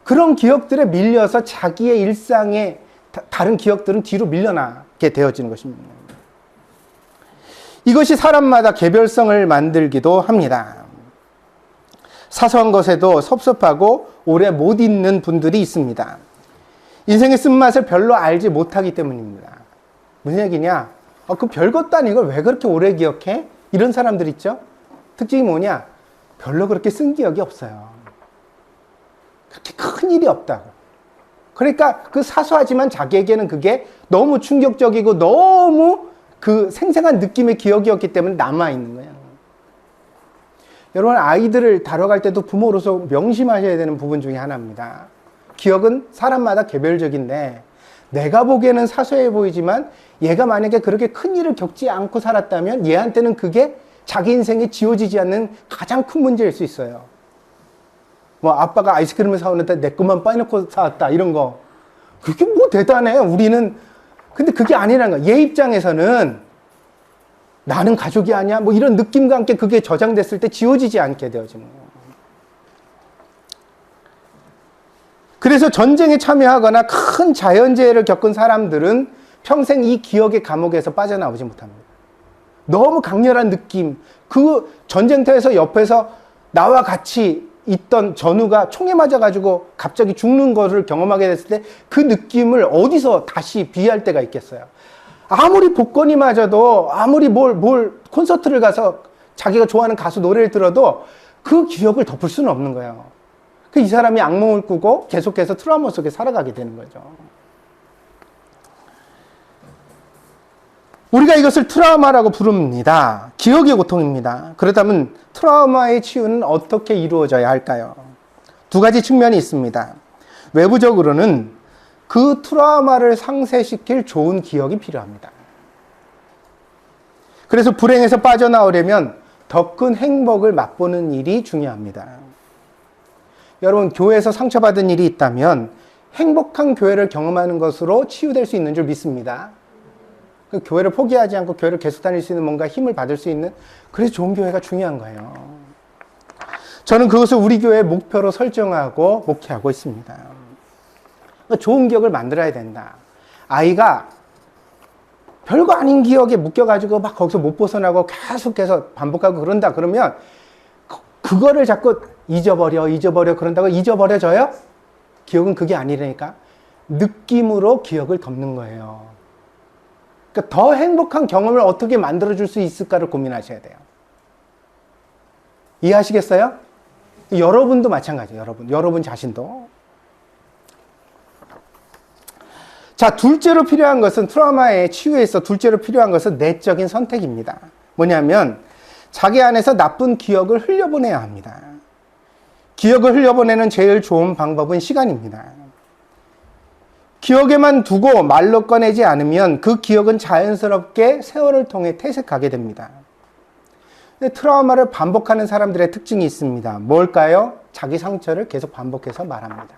그런 기억들에 밀려서 자기의 일상의 다른 기억들은 뒤로 밀려나게 되어지는 것입니다. 이것이 사람마다 개별성을 만들기도 합니다. 사소한 것에도 섭섭하고 오래 못 잊는 분들이 있습니다. 인생의 쓴맛을 별로 알지 못하기 때문입니다. 무슨 얘기냐? 그 별것도 아닌 걸 왜 그렇게 오래 기억해? 이런 사람들 있죠? 특징이 뭐냐? 별로 그렇게 쓴 기억이 없어요. 그렇게 큰 일이 없다고. 그러니까 그 사소하지만 자기에게는 그게 너무 충격적이고 너무 그 생생한 느낌의 기억이었기 때문에 남아있는 거예요. 여러분, 아이들을 다뤄갈 때도 부모로서 명심하셔야 되는 부분 중에 하나입니다. 기억은 사람마다 개별적인데 내가 보기에는 사소해 보이지만 얘가 만약에 그렇게 큰 일을 겪지 않고 살았다면 얘한테는 그게 자기 인생에 지워지지 않는 가장 큰 문제일 수 있어요. 뭐 아빠가 아이스크림을 사오는데 내 것만 빠놓고 사왔다 이런 거. 그게 뭐 대단해요. 우리는. 근데 그게 아니라는 거야. 얘 입장에서는 나는 가족이 아니야 뭐 이런 느낌과 함께 그게 저장됐을 때 지워지지 않게 되어지는 거예요. 그래서 전쟁에 참여하거나 큰 자연재해를 겪은 사람들은 평생 이 기억의 감옥에서 빠져나오지 못합니다. 너무 강렬한 느낌, 그 전쟁터에서 옆에서 나와 같이 있던 전우가 총에 맞아가지고 갑자기 죽는 것을 경험하게 됐을 때 그 느낌을 어디서 다시 비할 때가 있겠어요. 아무리 복권이 맞아도 아무리 뭘 콘서트를 가서 자기가 좋아하는 가수 노래를 들어도 그 기억을 덮을 수는 없는 거예요. 이 사람이 악몽을 꾸고 계속해서 트라우마 속에 살아가게 되는 거죠. 우리가 이것을 트라우마라고 부릅니다. 기억의 고통입니다. 그렇다면 트라우마의 치유는 어떻게 이루어져야 할까요? 두 가지 측면이 있습니다. 외부적으로는 그 트라우마를 상쇄시킬 좋은 기억이 필요합니다. 그래서 불행에서 빠져나오려면 더 큰 행복을 맛보는 일이 중요합니다. 여러분, 교회에서 상처받은 일이 있다면 행복한 교회를 경험하는 것으로 치유될 수 있는 줄 믿습니다. 그 교회를 포기하지 않고 교회를 계속 다닐 수 있는 뭔가 힘을 받을 수 있는, 그래서 좋은 교회가 중요한 거예요. 저는 그것을 우리 교회의 목표로 설정하고 목회하고 있습니다. 그러니까 좋은 기억을 만들어야 된다. 아이가 별거 아닌 기억에 묶여가지고 막 거기서 못 벗어나고 계속해서 반복하고 그런다 그러면 그거를 자꾸 잊어버려 그런다고 잊어버려져요? 기억은 그게 아니라니까. 느낌으로 기억을 덮는 거예요. 그러니까 더 행복한 경험을 어떻게 만들어줄 수 있을까를 고민하셔야 돼요. 이해하시겠어요? 여러분도 마찬가지예요. 여러분 자신도. 자, 둘째로 필요한 것은, 트라우마의 치유에 있어 둘째로 필요한 것은 내적인 선택입니다. 뭐냐면 자기 안에서 나쁜 기억을 흘려보내야 합니다. 기억을 흘려보내는 제일 좋은 방법은 시간입니다. 기억에만 두고 말로 꺼내지 않으면 그 기억은 자연스럽게 세월을 통해 퇴색하게 됩니다. 근데 트라우마를 반복하는 사람들의 특징이 있습니다. 뭘까요? 자기 상처를 계속 반복해서 말합니다.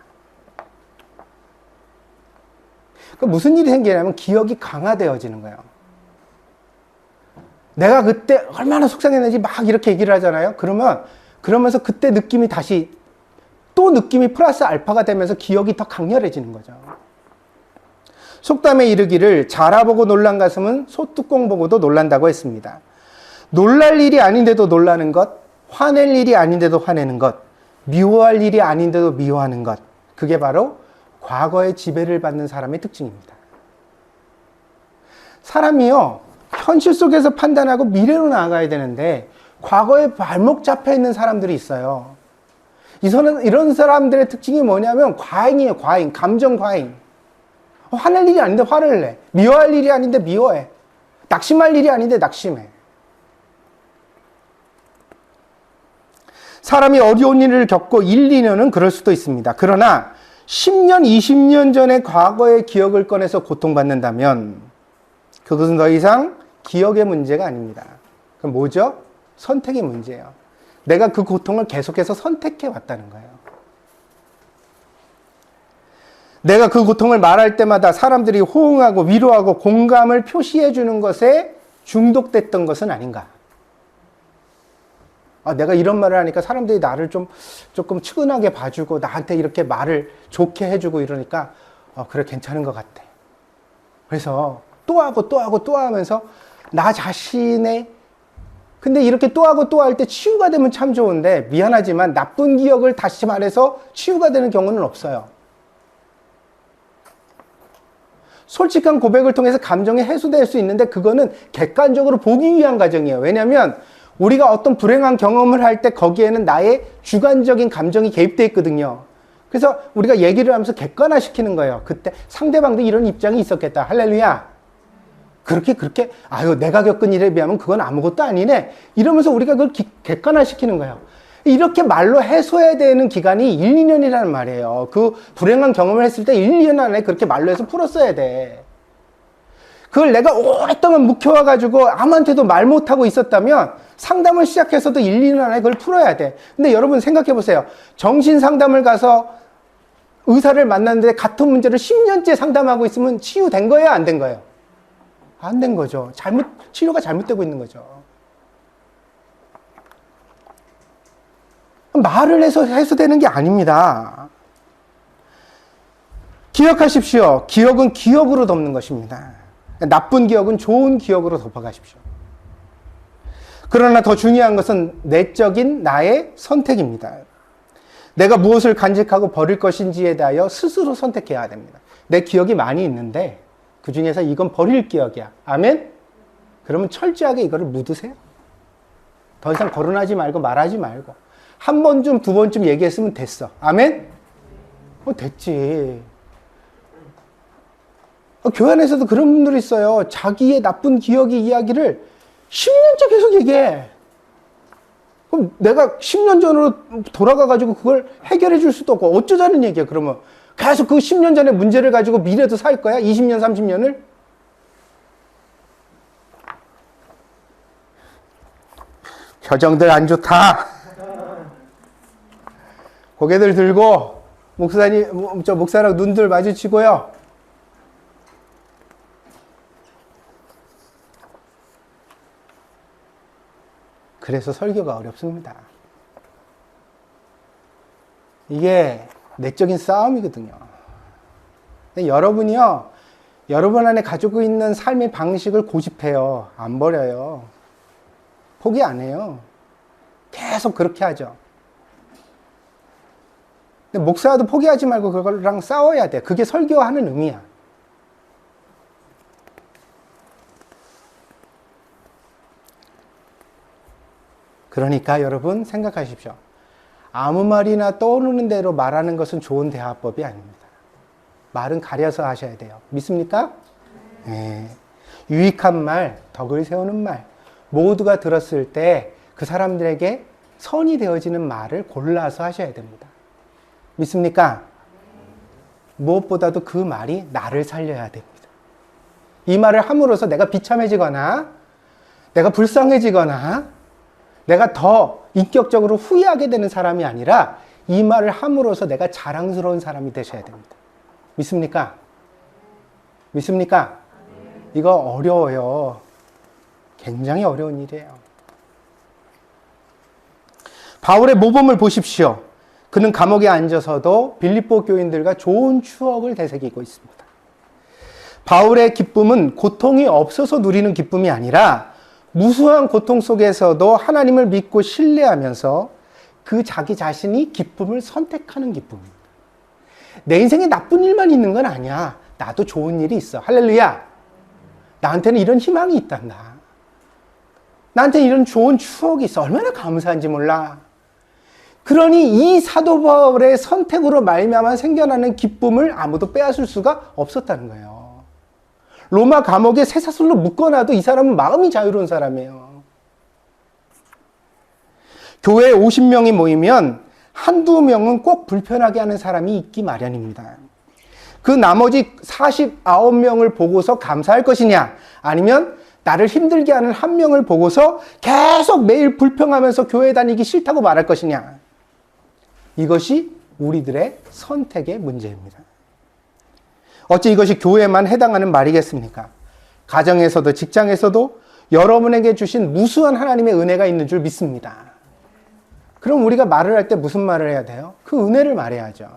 무슨 일이 생기냐면 기억이 강화되어지는 거예요. 내가 그때 얼마나 속상했는지 막 이렇게 얘기를 하잖아요. 그러면서 그때 느낌이 다시 또 느낌이 플러스 알파가 되면서 기억이 더 강렬해지는 거죠. 속담에 이르기를 자라보고 놀란 가슴은 소뚜껑 보고도 놀란다고 했습니다. 놀랄 일이 아닌데도 놀라는 것, 화낼 일이 아닌데도 화내는 것, 미워할 일이 아닌데도 미워하는 것, 그게 바로 과거의 지배를 받는 사람의 특징입니다. 사람이요, 현실 속에서 판단하고 미래로 나아가야 되는데 과거에 발목 잡혀 있는 사람들이 있어요. 이런 사람들의 특징이 뭐냐면 과잉이에요. 과잉, 감정 과잉. 화낼 일이 아닌데 화를 내. 미워할 일이 아닌데 미워해. 낙심할 일이 아닌데 낙심해. 사람이 어려운 일을 겪고 1, 2년은 그럴 수도 있습니다. 그러나 10년, 20년 전의 과거의 기억을 꺼내서 고통받는다면 그것은 더 이상 기억의 문제가 아닙니다. 그럼 뭐죠? 선택의 문제예요. 내가 그 고통을 계속해서 선택해 왔다는 거예요. 내가 그 고통을 말할 때마다 사람들이 호응하고 위로하고 공감을 표시해 주는 것에 중독됐던 것은 아닌가? 내가 이런 말을 하니까 사람들이 나를 조금 측은하게 봐주고 나한테 이렇게 말을 좋게 해주고 이러니까 그래 괜찮은 것 같아. 그래서 또 하고 또 하고 또 하면서 나 자신의 근데 이렇게 또 하고 또 할 때 치유가 되면 참 좋은데 미안하지만 나쁜 기억을 다시 말해서 치유가 되는 경우는 없어요. 솔직한 고백을 통해서 감정이 해소될 수 있는데 그거는 객관적으로 보기 위한 과정이에요. 왜냐하면 우리가 어떤 불행한 경험을 할 때 거기에는 나의 주관적인 감정이 개입되어 있거든요. 그래서 우리가 얘기를 하면서 객관화시키는 거예요. 그때 상대방도 이런 입장이 있었겠다. 할렐루야. 그렇게 아유 내가 겪은 일에 비하면 그건 아무것도 아니네. 이러면서 우리가 그걸 객관화시키는 거예요. 이렇게 말로 해소해야 되는 기간이 1, 2년이라는 말이에요. 그 불행한 경험을 했을 때 1, 2년 안에 그렇게 말로 해서 풀었어야 돼. 그걸 내가 오랫동안 묵혀와가지고 아무한테도 말 못하고 있었다면 상담을 시작해서도 1, 2년 안에 그걸 풀어야 돼. 근데 여러분 생각해 보세요. 정신 상담을 가서 의사를 만났는데 같은 문제를 10년째 상담하고 있으면 치유된 거예요? 안 된 거예요? 안 된 거죠. 치료가 잘못되고 있는 거죠. 말을 해서 해소되는 게 아닙니다. 기억하십시오. 기억은 기억으로 덮는 것입니다. 나쁜 기억은 좋은 기억으로 덮어가십시오. 그러나 더 중요한 것은 내적인 나의 선택입니다. 내가 무엇을 간직하고 버릴 것인지에 대하여 스스로 선택해야 됩니다. 내 기억이 많이 있는데 그 중에서 이건 버릴 기억이야. 아멘? 그러면 철저하게 이거를 묻으세요. 더 이상 거론하지 말고 말하지 말고 한 번쯤 두 번쯤 얘기했으면 됐어. 아멘? 됐지. 교회 안에서도 그런 분들이 있어요. 자기의 나쁜 기억의 이야기를 10년째 계속 얘기해. 그럼 내가 10년 전으로 돌아가가지고 그걸 해결해 줄 수도 없고 어쩌자는 얘기야. 그러면 계속 그 10년 전의 문제를 가지고 미래도 살 거야? 20년, 30년을? 표정들 안 좋다. 고개들 들고 목사랑 눈들 마주치고요. 그래서 설교가 어렵습니다. 이게 내적인 싸움이거든요. 근데 여러분이요, 여러분 안에 가지고 있는 삶의 방식을 고집해요. 안 버려요. 포기 안 해요. 계속 그렇게 하죠. 근데 목사도 포기하지 말고 그거랑 싸워야 돼. 그게 설교하는 의미야. 그러니까 여러분 생각하십시오. 아무 말이나 떠오르는 대로 말하는 것은 좋은 대화법이 아닙니다. 말은 가려서 하셔야 돼요. 믿습니까? 네. 유익한 말, 덕을 세우는 말, 모두가 들었을 때 그 사람들에게 선이 되어지는 말을 골라서 하셔야 됩니다. 믿습니까? 무엇보다도 그 말이 나를 살려야 됩니다. 이 말을 함으로써 내가 비참해지거나 내가 불쌍해지거나 내가 더 인격적으로 후회하게 되는 사람이 아니라 이 말을 함으로써 내가 자랑스러운 사람이 되셔야 됩니다. 믿습니까? 믿습니까? 이거 어려워요. 굉장히 어려운 일이에요. 바울의 모범을 보십시오. 그는 감옥에 앉아서도 빌립보 교인들과 좋은 추억을 되새기고 있습니다. 바울의 기쁨은 고통이 없어서 누리는 기쁨이 아니라 무수한 고통 속에서도 하나님을 믿고 신뢰하면서 그 자기 자신이 기쁨을 선택하는 기쁨입니다. 내 인생에 나쁜 일만 있는 건 아니야. 나도 좋은 일이 있어. 할렐루야. 나한테는 이런 희망이 있단다. 나한테 이런 좋은 추억이 있어. 얼마나 감사한지 몰라. 그러니 이 사도 바울의 선택으로 말미암아 생겨나는 기쁨을 아무도 빼앗을 수가 없었다는 거예요. 로마 감옥에 쇠사슬로 묶어놔도 이 사람은 마음이 자유로운 사람이에요. 교회에 50명이 모이면 한두 명은 꼭 불편하게 하는 사람이 있기 마련입니다. 그 나머지 49명을 보고서 감사할 것이냐, 아니면 나를 힘들게 하는 한 명을 보고서 계속 매일 불평하면서 교회 다니기 싫다고 말할 것이냐. 이것이 우리들의 선택의 문제입니다. 어찌 이것이 교회에만 해당하는 말이겠습니까? 가정에서도 직장에서도 여러분에게 주신 무수한 하나님의 은혜가 있는 줄 믿습니다. 그럼 우리가 말을 할 때 무슨 말을 해야 돼요? 그 은혜를 말해야죠.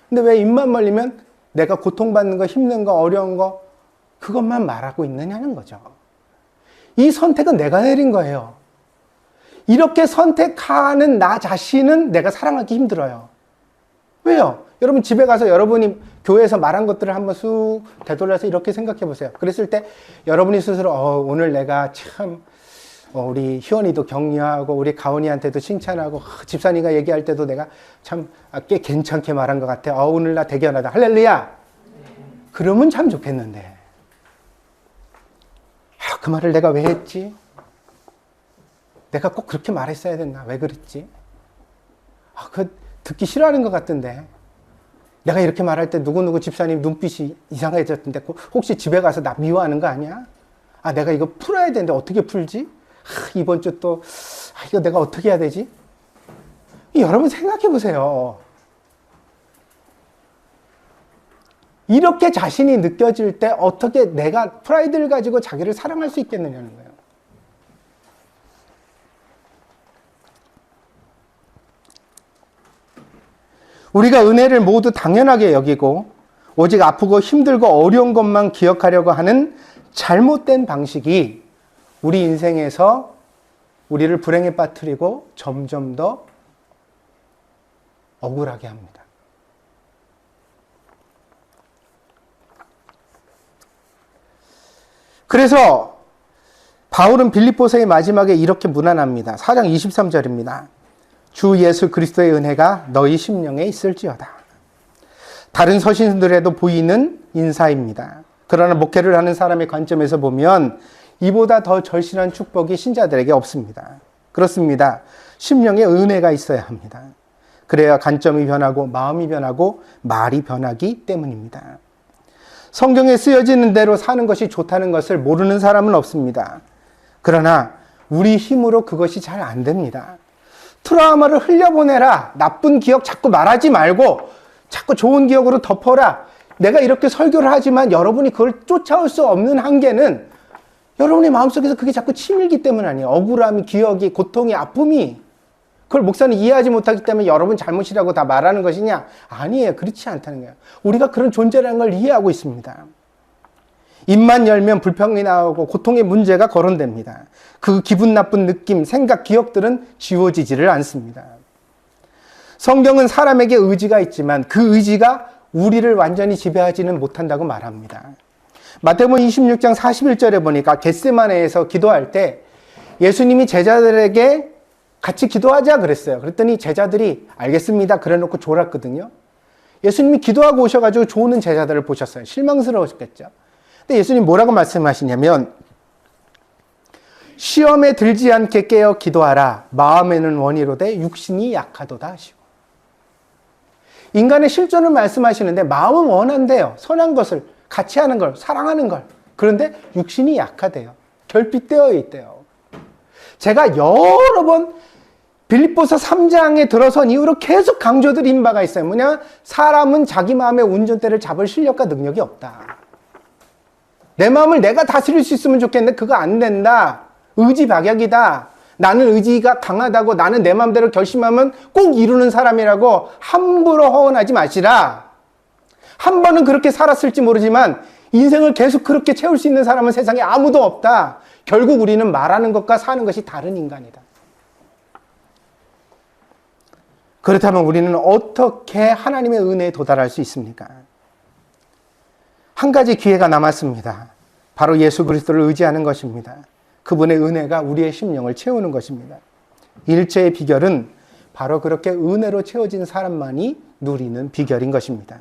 근데 왜 입만 벌리면 내가 고통받는 거, 힘든 거, 어려운 거 그것만 말하고 있느냐는 거죠. 이 선택은 내가 내린 거예요. 이렇게 선택하는 나 자신은 내가 사랑하기 힘들어요. 왜요? 여러분 집에 가서 여러분이 교회에서 말한 것들을 한번 쑥 되돌려서 이렇게 생각해 보세요. 그랬을 때 여러분이 스스로 오늘 내가 참 우리 희원이도 격려하고 우리 가온이한테도 칭찬하고 집사님과 얘기할 때도 내가 참 꽤 괜찮게 말한 것 같아. 오늘 나 대견하다. 할렐루야. 그러면 참 좋겠는데 그 말을 내가 왜 했지? 내가 꼭 그렇게 말했어야 됐나? 왜 그랬지? 그 듣기 싫어하는 것 같던데 내가 이렇게 말할 때 누구누구 집사님 눈빛이 이상해졌던데 혹시 집에 가서 나 미워하는 거 아니야? 내가 이거 풀어야 되는데 어떻게 풀지? 이번 주 또 이거 내가 어떻게 해야 되지? 여러분 생각해 보세요. 이렇게 자신이 느껴질 때 어떻게 내가 프라이드를 가지고 자기를 사랑할 수 있겠느냐는 거예요. 우리가 은혜를 모두 당연하게 여기고 오직 아프고 힘들고 어려운 것만 기억하려고 하는 잘못된 방식이 우리 인생에서 우리를 불행에 빠뜨리고 점점 더 억울하게 합니다. 그래서 바울은 빌립보서의 마지막에 이렇게 문안합니다. 4장 23절입니다. 주 예수 그리스도의 은혜가 너희 심령에 있을지어다. 다른 서신들에도 보이는 인사입니다. 그러나 목회를 하는 사람의 관점에서 보면 이보다 더 절실한 축복이 신자들에게 없습니다. 그렇습니다. 심령에 은혜가 있어야 합니다. 그래야 관점이 변하고 마음이 변하고 말이 변하기 때문입니다. 성경에 쓰여지는 대로 사는 것이 좋다는 것을 모르는 사람은 없습니다. 그러나 우리 힘으로 그것이 잘 안 됩니다. 트라우마를 흘려보내라. 나쁜 기억 자꾸 말하지 말고 자꾸 좋은 기억으로 덮어라. 내가 이렇게 설교를 하지만 여러분이 그걸 쫓아올 수 없는 한계는 여러분의 마음속에서 그게 자꾸 치밀기 때문 아니에요. 억울함이, 기억이, 고통이, 아픔이. 그걸 목사는 이해하지 못하기 때문에 여러분 잘못이라고 다 말하는 것이냐? 아니에요. 그렇지 않다는 거예요. 우리가 그런 존재라는 걸 이해하고 있습니다. 입만 열면 불평이 나오고 고통의 문제가 거론됩니다. 그 기분 나쁜 느낌, 생각, 기억들은 지워지지를 않습니다. 성경은 사람에게 의지가 있지만 그 의지가 우리를 완전히 지배하지는 못한다고 말합니다. 마태복음 26장 41절에 보니까 겟세마네에서 기도할 때 예수님이 제자들에게 같이 기도하자 그랬어요. 그랬더니 제자들이 알겠습니다. 그래놓고 졸았거든요. 예수님이 기도하고 오셔가지고 조는 제자들을 보셨어요. 실망스러우셨겠죠. 근데 예수님 뭐라고 말씀하시냐면 시험에 들지 않게 깨어 기도하라. 마음에는 원이로되 육신이 약하도다 하시고. 인간의 실존을 말씀하시는데 마음은 원한대요. 선한 것을 같이 하는 걸, 사랑하는 걸. 그런데 육신이 약하대요. 결핍되어 있대요. 제가 여러 번 빌립보서 3장에 들어선 이후로 계속 강조드린 바가 있어요. 뭐냐? 사람은 자기 마음의 운전대를 잡을 실력과 능력이 없다. 내 마음을 내가 다스릴 수 있으면 좋겠는데 그거 안 된다. 의지박약이다. 나는 의지가 강하다고 나는 내 마음대로 결심하면 꼭 이루는 사람이라고 함부로 허언하지 마시라. 한 번은 그렇게 살았을지 모르지만 인생을 계속 그렇게 채울 수 있는 사람은 세상에 아무도 없다. 결국 우리는 말하는 것과 사는 것이 다른 인간이다. 그렇다면 우리는 어떻게 하나님의 은혜에 도달할 수 있습니까? 한 가지 기회가 남았습니다. 바로 예수 그리스도를 의지하는 것입니다. 그분의 은혜가 우리의 심령을 채우는 것입니다. 일체의 비결은 바로 그렇게 은혜로 채워진 사람만이 누리는 비결인 것입니다.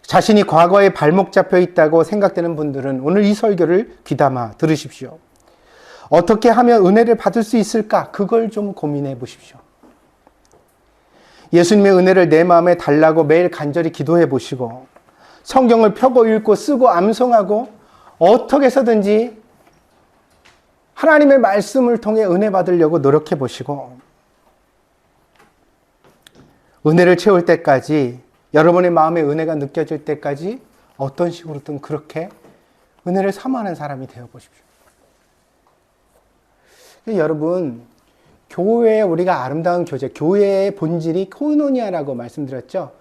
자신이 과거에 발목 잡혀 있다고 생각되는 분들은 오늘 이 설교를 귀담아 들으십시오. 어떻게 하면 은혜를 받을 수 있을까? 그걸 좀 고민해 보십시오. 예수님의 은혜를 내 마음에 달라고 매일 간절히 기도해 보시고 성경을 펴고 읽고 쓰고 암송하고 어떻게 해서든지 하나님의 말씀을 통해 은혜 받으려고 노력해 보시고 은혜를 채울 때까지 여러분의 마음에 은혜가 느껴질 때까지 어떤 식으로든 그렇게 은혜를 사모하는 사람이 되어 보십시오. 여러분, 교회에 우리가 아름다운 교제, 교회의 본질이 코이노니아라고 말씀드렸죠.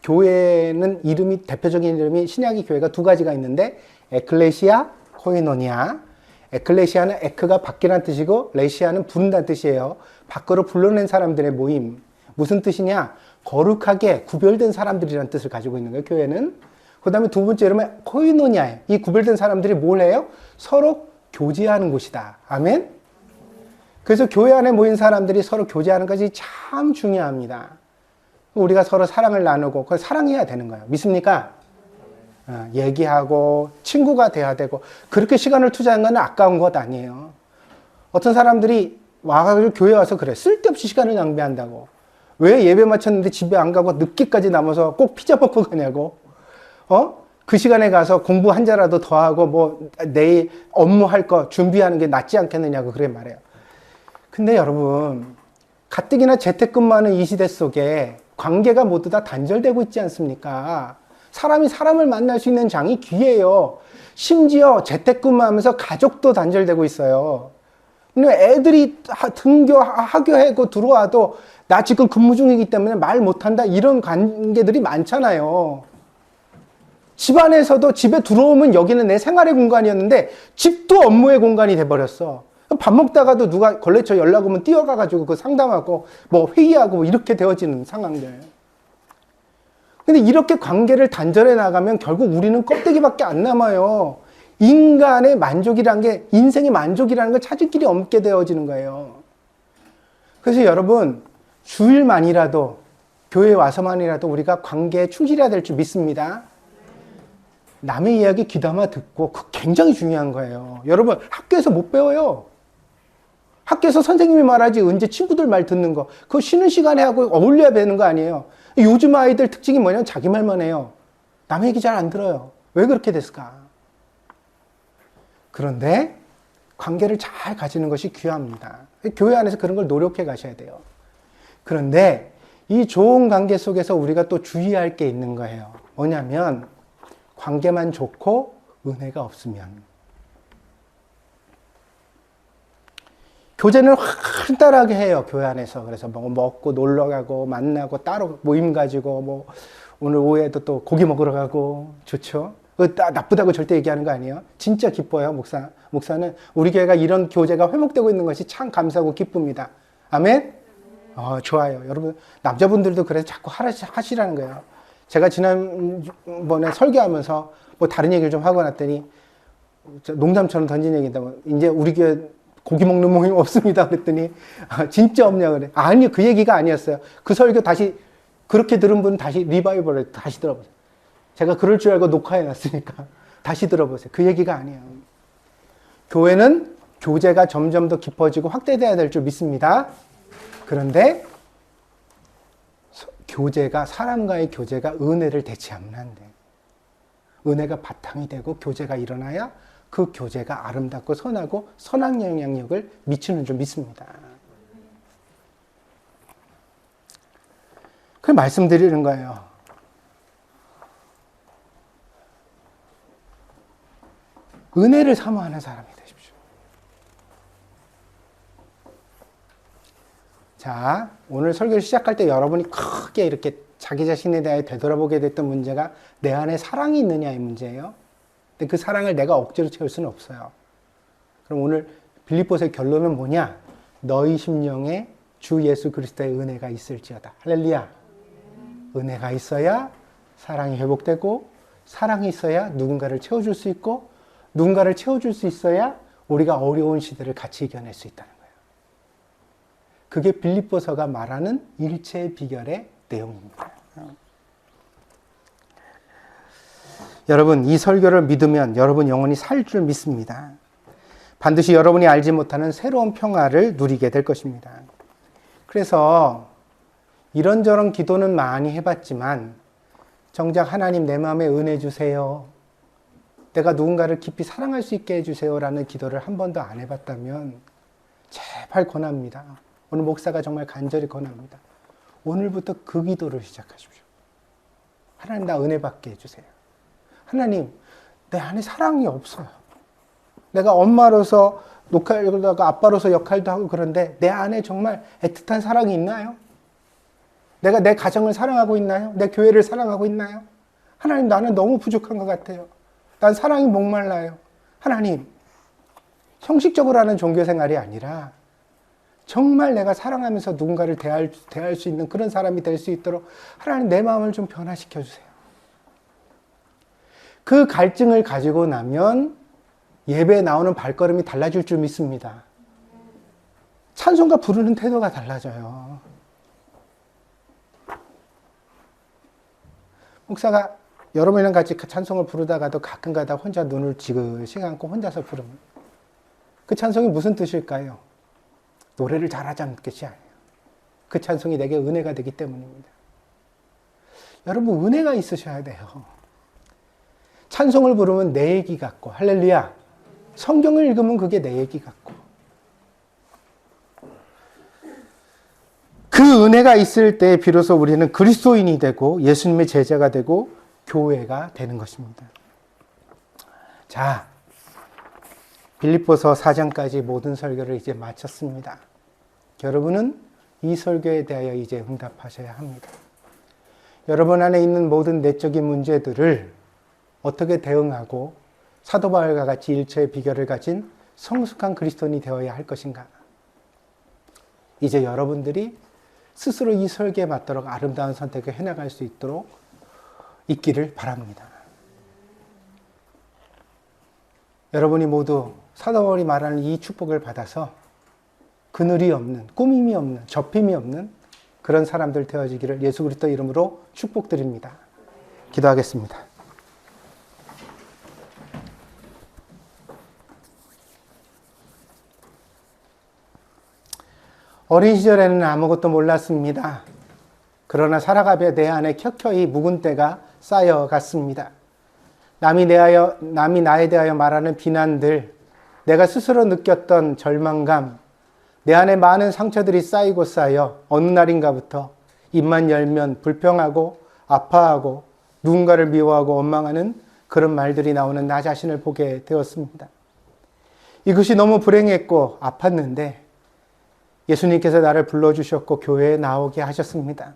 교회는 이름이, 대표적인 이름이 신약의 교회가 두 가지가 있는데 에클레시아, 코이노니아. 에클레시아는 에크가 밖이라는 뜻이고 레시아는 부른다는 뜻이에요. 밖으로 불러낸 사람들의 모임. 무슨 뜻이냐? 거룩하게 구별된 사람들이라는 뜻을 가지고 있는 거예요, 교회는. 그 다음에 두 번째 이름은 코이노니아예요. 이 구별된 사람들이 뭘 해요? 서로 교제하는 곳이다. 아멘? 그래서 교회 안에 모인 사람들이 서로 교제하는 것이 참 중요합니다. 우리가 서로 사랑을 나누고 그걸 사랑해야 되는 거예요. 믿습니까? 얘기하고 친구가 돼야 되고 그렇게 시간을 투자하는 건 아까운 것 아니에요. 어떤 사람들이 와가지고 교회 와서 그래. 쓸데없이 시간을 낭비한다고. 왜 예배 마쳤는데 집에 안 가고 늦게까지 남아서 꼭 피자 먹고 가냐고. 그 시간에 가서 공부 한 자라도 더 하고 뭐 내일 업무할 거 준비하는 게 낫지 않겠느냐고 그래 말해요. 근데 여러분, 가뜩이나 재택근무하는 이 시대 속에 관계가 모두 다 단절되고 있지 않습니까? 사람이 사람을 만날 수 있는 장이 귀해요. 심지어 재택근무하면서 가족도 단절되고 있어요. 애들이 하교하고 들어와도 나 지금 근무 중이기 때문에 말 못한다 이런 관계들이 많잖아요. 집안에서도 집에 들어오면 여기는 내 생활의 공간이었는데 집도 업무의 공간이 돼버렸어. 밥 먹다가도 누가 걸레쳐 연락 오면 뛰어가가지고 그 상담하고 뭐 회의하고 뭐 이렇게 되어지는 상황들. 근데 이렇게 관계를 단절해 나가면 결국 우리는 껍데기밖에 안 남아요. 인간의 만족이란 게, 인생의 만족이라는 걸 찾을 길이 없게 되어지는 거예요. 그래서 여러분, 주일만이라도, 교회에 와서만이라도 우리가 관계에 충실해야 될 줄 믿습니다. 남의 이야기 귀담아 듣고, 그거 굉장히 중요한 거예요. 여러분, 학교에서 못 배워요. 학교에서 선생님이 말하지 언제 친구들 말 듣는 거. 그거 쉬는 시간에 하고 어울려야 되는 거 아니에요. 요즘 아이들 특징이 뭐냐면 자기 말만 해요. 남의 얘기 잘 안 들어요. 왜 그렇게 됐을까? 그런데 관계를 잘 가지는 것이 귀합니다. 교회 안에서 그런 걸 노력해 가셔야 돼요. 그런데 이 좋은 관계 속에서 우리가 또 주의할 게 있는 거예요. 뭐냐면 관계만 좋고 은혜가 없으면 교제는 활달하게 해요, 교회 안에서. 그래서 뭐 먹고 놀러 가고 만나고 따로 모임 가지고 뭐 오늘 오후에도 또 고기 먹으러 가고 좋죠. 나쁘다고 절대 얘기하는 거 아니에요. 진짜 기뻐요, 목사는. 우리 교회가 이런 교제가 회복되고 있는 것이 참 감사하고 기쁩니다. 아멘? 좋아요. 여러분, 남자분들도 그래서 자꾸 하시라는 거예요. 제가 지난번에 설교하면서 뭐 다른 얘기를 좀 하고 났더니 농담처럼 던진 얘기인데 이제 우리 교회 고기 먹는 모임 없습니다. 그랬더니 진짜 없냐 그래. 아니요, 그 얘기가 아니었어요. 그 설교 다시 그렇게 들은 분 다시 리바이벌을 다시 들어보세요. 제가 그럴 줄 알고 녹화해 놨으니까 다시 들어보세요. 그 얘기가 아니에요. 교회는 교제가 점점 더 깊어지고 확대돼야 될 줄 믿습니다. 그런데 교제가, 사람과의 교제가 은혜를 대체하면 안 돼. 은혜가 바탕이 되고 교제가 일어나야 그 교제가 아름답고 선하고 선한 영향력을 미치는 줄 믿습니다. 그걸 말씀드리는 거예요. 은혜를 사모하는 사람이 되십시오. 자, 오늘 설교를 시작할 때 여러분이 크게 이렇게 자기 자신에 대해 되돌아보게 됐던 문제가 내 안에 사랑이 있느냐의 문제예요. 근데 그 사랑을 내가 억지로 채울 수는 없어요. 그럼 오늘 빌립보서의 결론은 뭐냐? 너희 심령에 주 예수 그리스도의 은혜가 있을지어다. 할렐루야. 은혜가 있어야 사랑이 회복되고, 사랑이 있어야 누군가를 채워줄 수 있고, 누군가를 채워줄 수 있어야 우리가 어려운 시대를 같이 이겨낼 수 있다는 거예요. 그게 빌립보서가 말하는 일체의 비결의 내용입니다. 여러분, 이 설교를 믿으면 여러분 영혼이 살 줄 믿습니다. 반드시 여러분이 알지 못하는 새로운 평화를 누리게 될 것입니다. 그래서 이런저런 기도는 많이 해봤지만 정작 하나님 내 마음에 은혜 주세요. 내가 누군가를 깊이 사랑할 수 있게 해주세요 라는 기도를 한 번도 안 해봤다면 제발 권합니다. 오늘 목사가 정말 간절히 권합니다. 오늘부터 그 기도를 시작하십시오. 하나님 나 은혜 받게 해주세요. 하나님 내 안에 사랑이 없어요. 내가 엄마로서 역할도 하고 아빠로서 역할도 하고 그런데 내 안에 정말 애틋한 사랑이 있나요? 내가 내 가정을 사랑하고 있나요? 내 교회를 사랑하고 있나요? 하나님 나는 너무 부족한 것 같아요. 난 사랑이 목말라요. 하나님 형식적으로 하는 종교생활이 아니라 정말 내가 사랑하면서 누군가를 대할 수 있는 그런 사람이 될 수 있도록 하나님 내 마음을 좀 변화시켜 주세요. 그 갈증을 가지고 나면 예배에 나오는 발걸음이 달라질 줄 믿습니다. 찬송가 부르는 태도가 달라져요. 목사가 여러분이랑 같이 찬송을 부르다가도 가끔가다 혼자 눈을 지그시 감고 혼자서 부르면 그 찬송이 무슨 뜻일까요? 노래를 잘하자는 뜻이 아니에요. 그 찬송이 내게 은혜가 되기 때문입니다. 여러분 은혜가 있으셔야 돼요. 찬송을 부르면 내 얘기 같고 할렐루야. 성경을 읽으면 그게 내 얘기 같고 그 은혜가 있을 때 비로소 우리는 그리스도인이 되고 예수님의 제자가 되고 교회가 되는 것입니다. 자, 빌립보서 4장까지 모든 설교를 이제 마쳤습니다. 여러분은 이 설교에 대하여 이제 응답하셔야 합니다. 여러분 안에 있는 모든 내적인 문제들을 어떻게 대응하고 사도 바울과 같이 일체의 비결을 가진 성숙한 그리스도인이 되어야 할 것인가? 이제 여러분들이 스스로 이 설교에 맞도록 아름다운 선택을 해나갈 수 있도록 있기를 바랍니다. 여러분이 모두 사도 바울이 말하는 이 축복을 받아서 그늘이 없는, 꾸밈이 없는, 접힘이 없는 그런 사람들 되어지기를 예수 그리스도 이름으로 축복드립니다. 기도하겠습니다. 어린 시절에는 아무것도 몰랐습니다. 그러나 살아가며 내 안에 켜켜이 묵은 때가 쌓여갔습니다. 남이 나에 대하여 말하는 비난들, 내가 스스로 느꼈던 절망감, 내 안에 많은 상처들이 쌓이고 쌓여 어느 날인가부터 입만 열면 불평하고 아파하고 누군가를 미워하고 원망하는 그런 말들이 나오는 나 자신을 보게 되었습니다. 이것이 너무 불행했고 아팠는데 예수님께서 나를 불러주셨고 교회에 나오게 하셨습니다.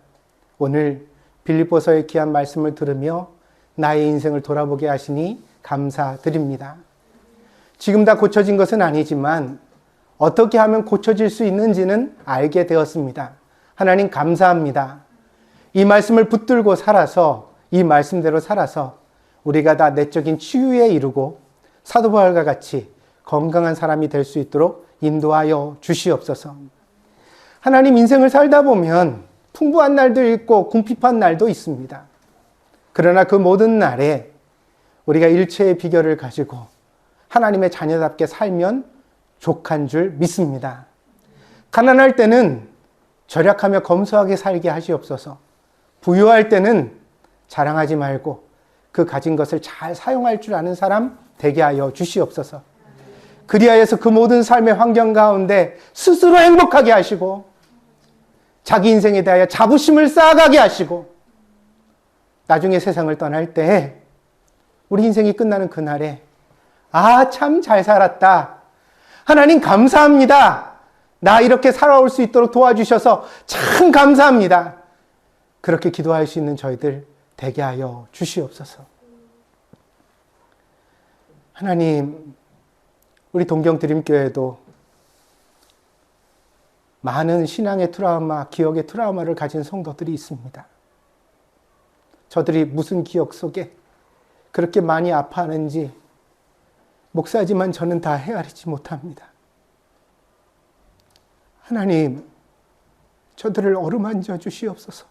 오늘 빌립보서의 귀한 말씀을 들으며 나의 인생을 돌아보게 하시니 감사드립니다. 지금 다 고쳐진 것은 아니지만 어떻게 하면 고쳐질 수 있는지는 알게 되었습니다. 하나님 감사합니다. 이 말씀을 붙들고 살아서 이 말씀대로 살아서 우리가 다 내적인 치유에 이르고 사도 바울과 같이 건강한 사람이 될 수 있도록 인도하여 주시옵소서. 하나님 인생을 살다 보면 풍부한 날도 있고 궁핍한 날도 있습니다. 그러나 그 모든 날에 우리가 일체의 비결을 가지고 하나님의 자녀답게 살면 족한 줄 믿습니다. 가난할 때는 절약하며 검소하게 살게 하시옵소서. 부유할 때는 자랑하지 말고 그 가진 것을 잘 사용할 줄 아는 사람 되게 하여 주시옵소서. 그리하여서 그 모든 삶의 환경 가운데 스스로 행복하게 하시고 자기 인생에 대하여 자부심을 쌓아가게 하시고 나중에 세상을 떠날 때 우리 인생이 끝나는 그날에 아, 참 잘 살았다. 하나님 감사합니다. 나 이렇게 살아올 수 있도록 도와주셔서 참 감사합니다. 그렇게 기도할 수 있는 저희들 되게 하여 주시옵소서. 하나님, 우리 동경드림교회도 많은 신앙의 트라우마, 기억의 트라우마를 가진 성도들이 있습니다. 저들이 무슨 기억 속에 그렇게 많이 아파하는지 목사지만 저는 다 헤아리지 못합니다. 하나님, 저들을 어루만져 주시옵소서.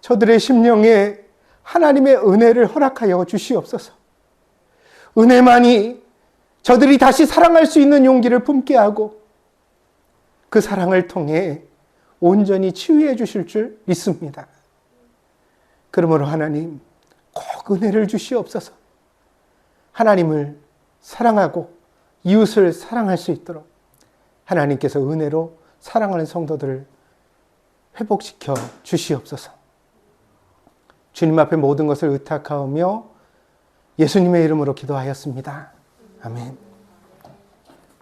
저들의 심령에 하나님의 은혜를 허락하여 주시옵소서. 은혜만이 저들이 다시 사랑할 수 있는 용기를 품게 하고 그 사랑을 통해 온전히 치유해 주실 줄 믿습니다. 그러므로 하나님, 꼭 은혜를 주시옵소서. 하나님을 사랑하고 이웃을 사랑할 수 있도록 하나님께서 은혜로 사랑하는 성도들을 회복시켜 주시옵소서. 주님 앞에 모든 것을 의탁하오며 예수님의 이름으로 기도하였습니다. 아멘.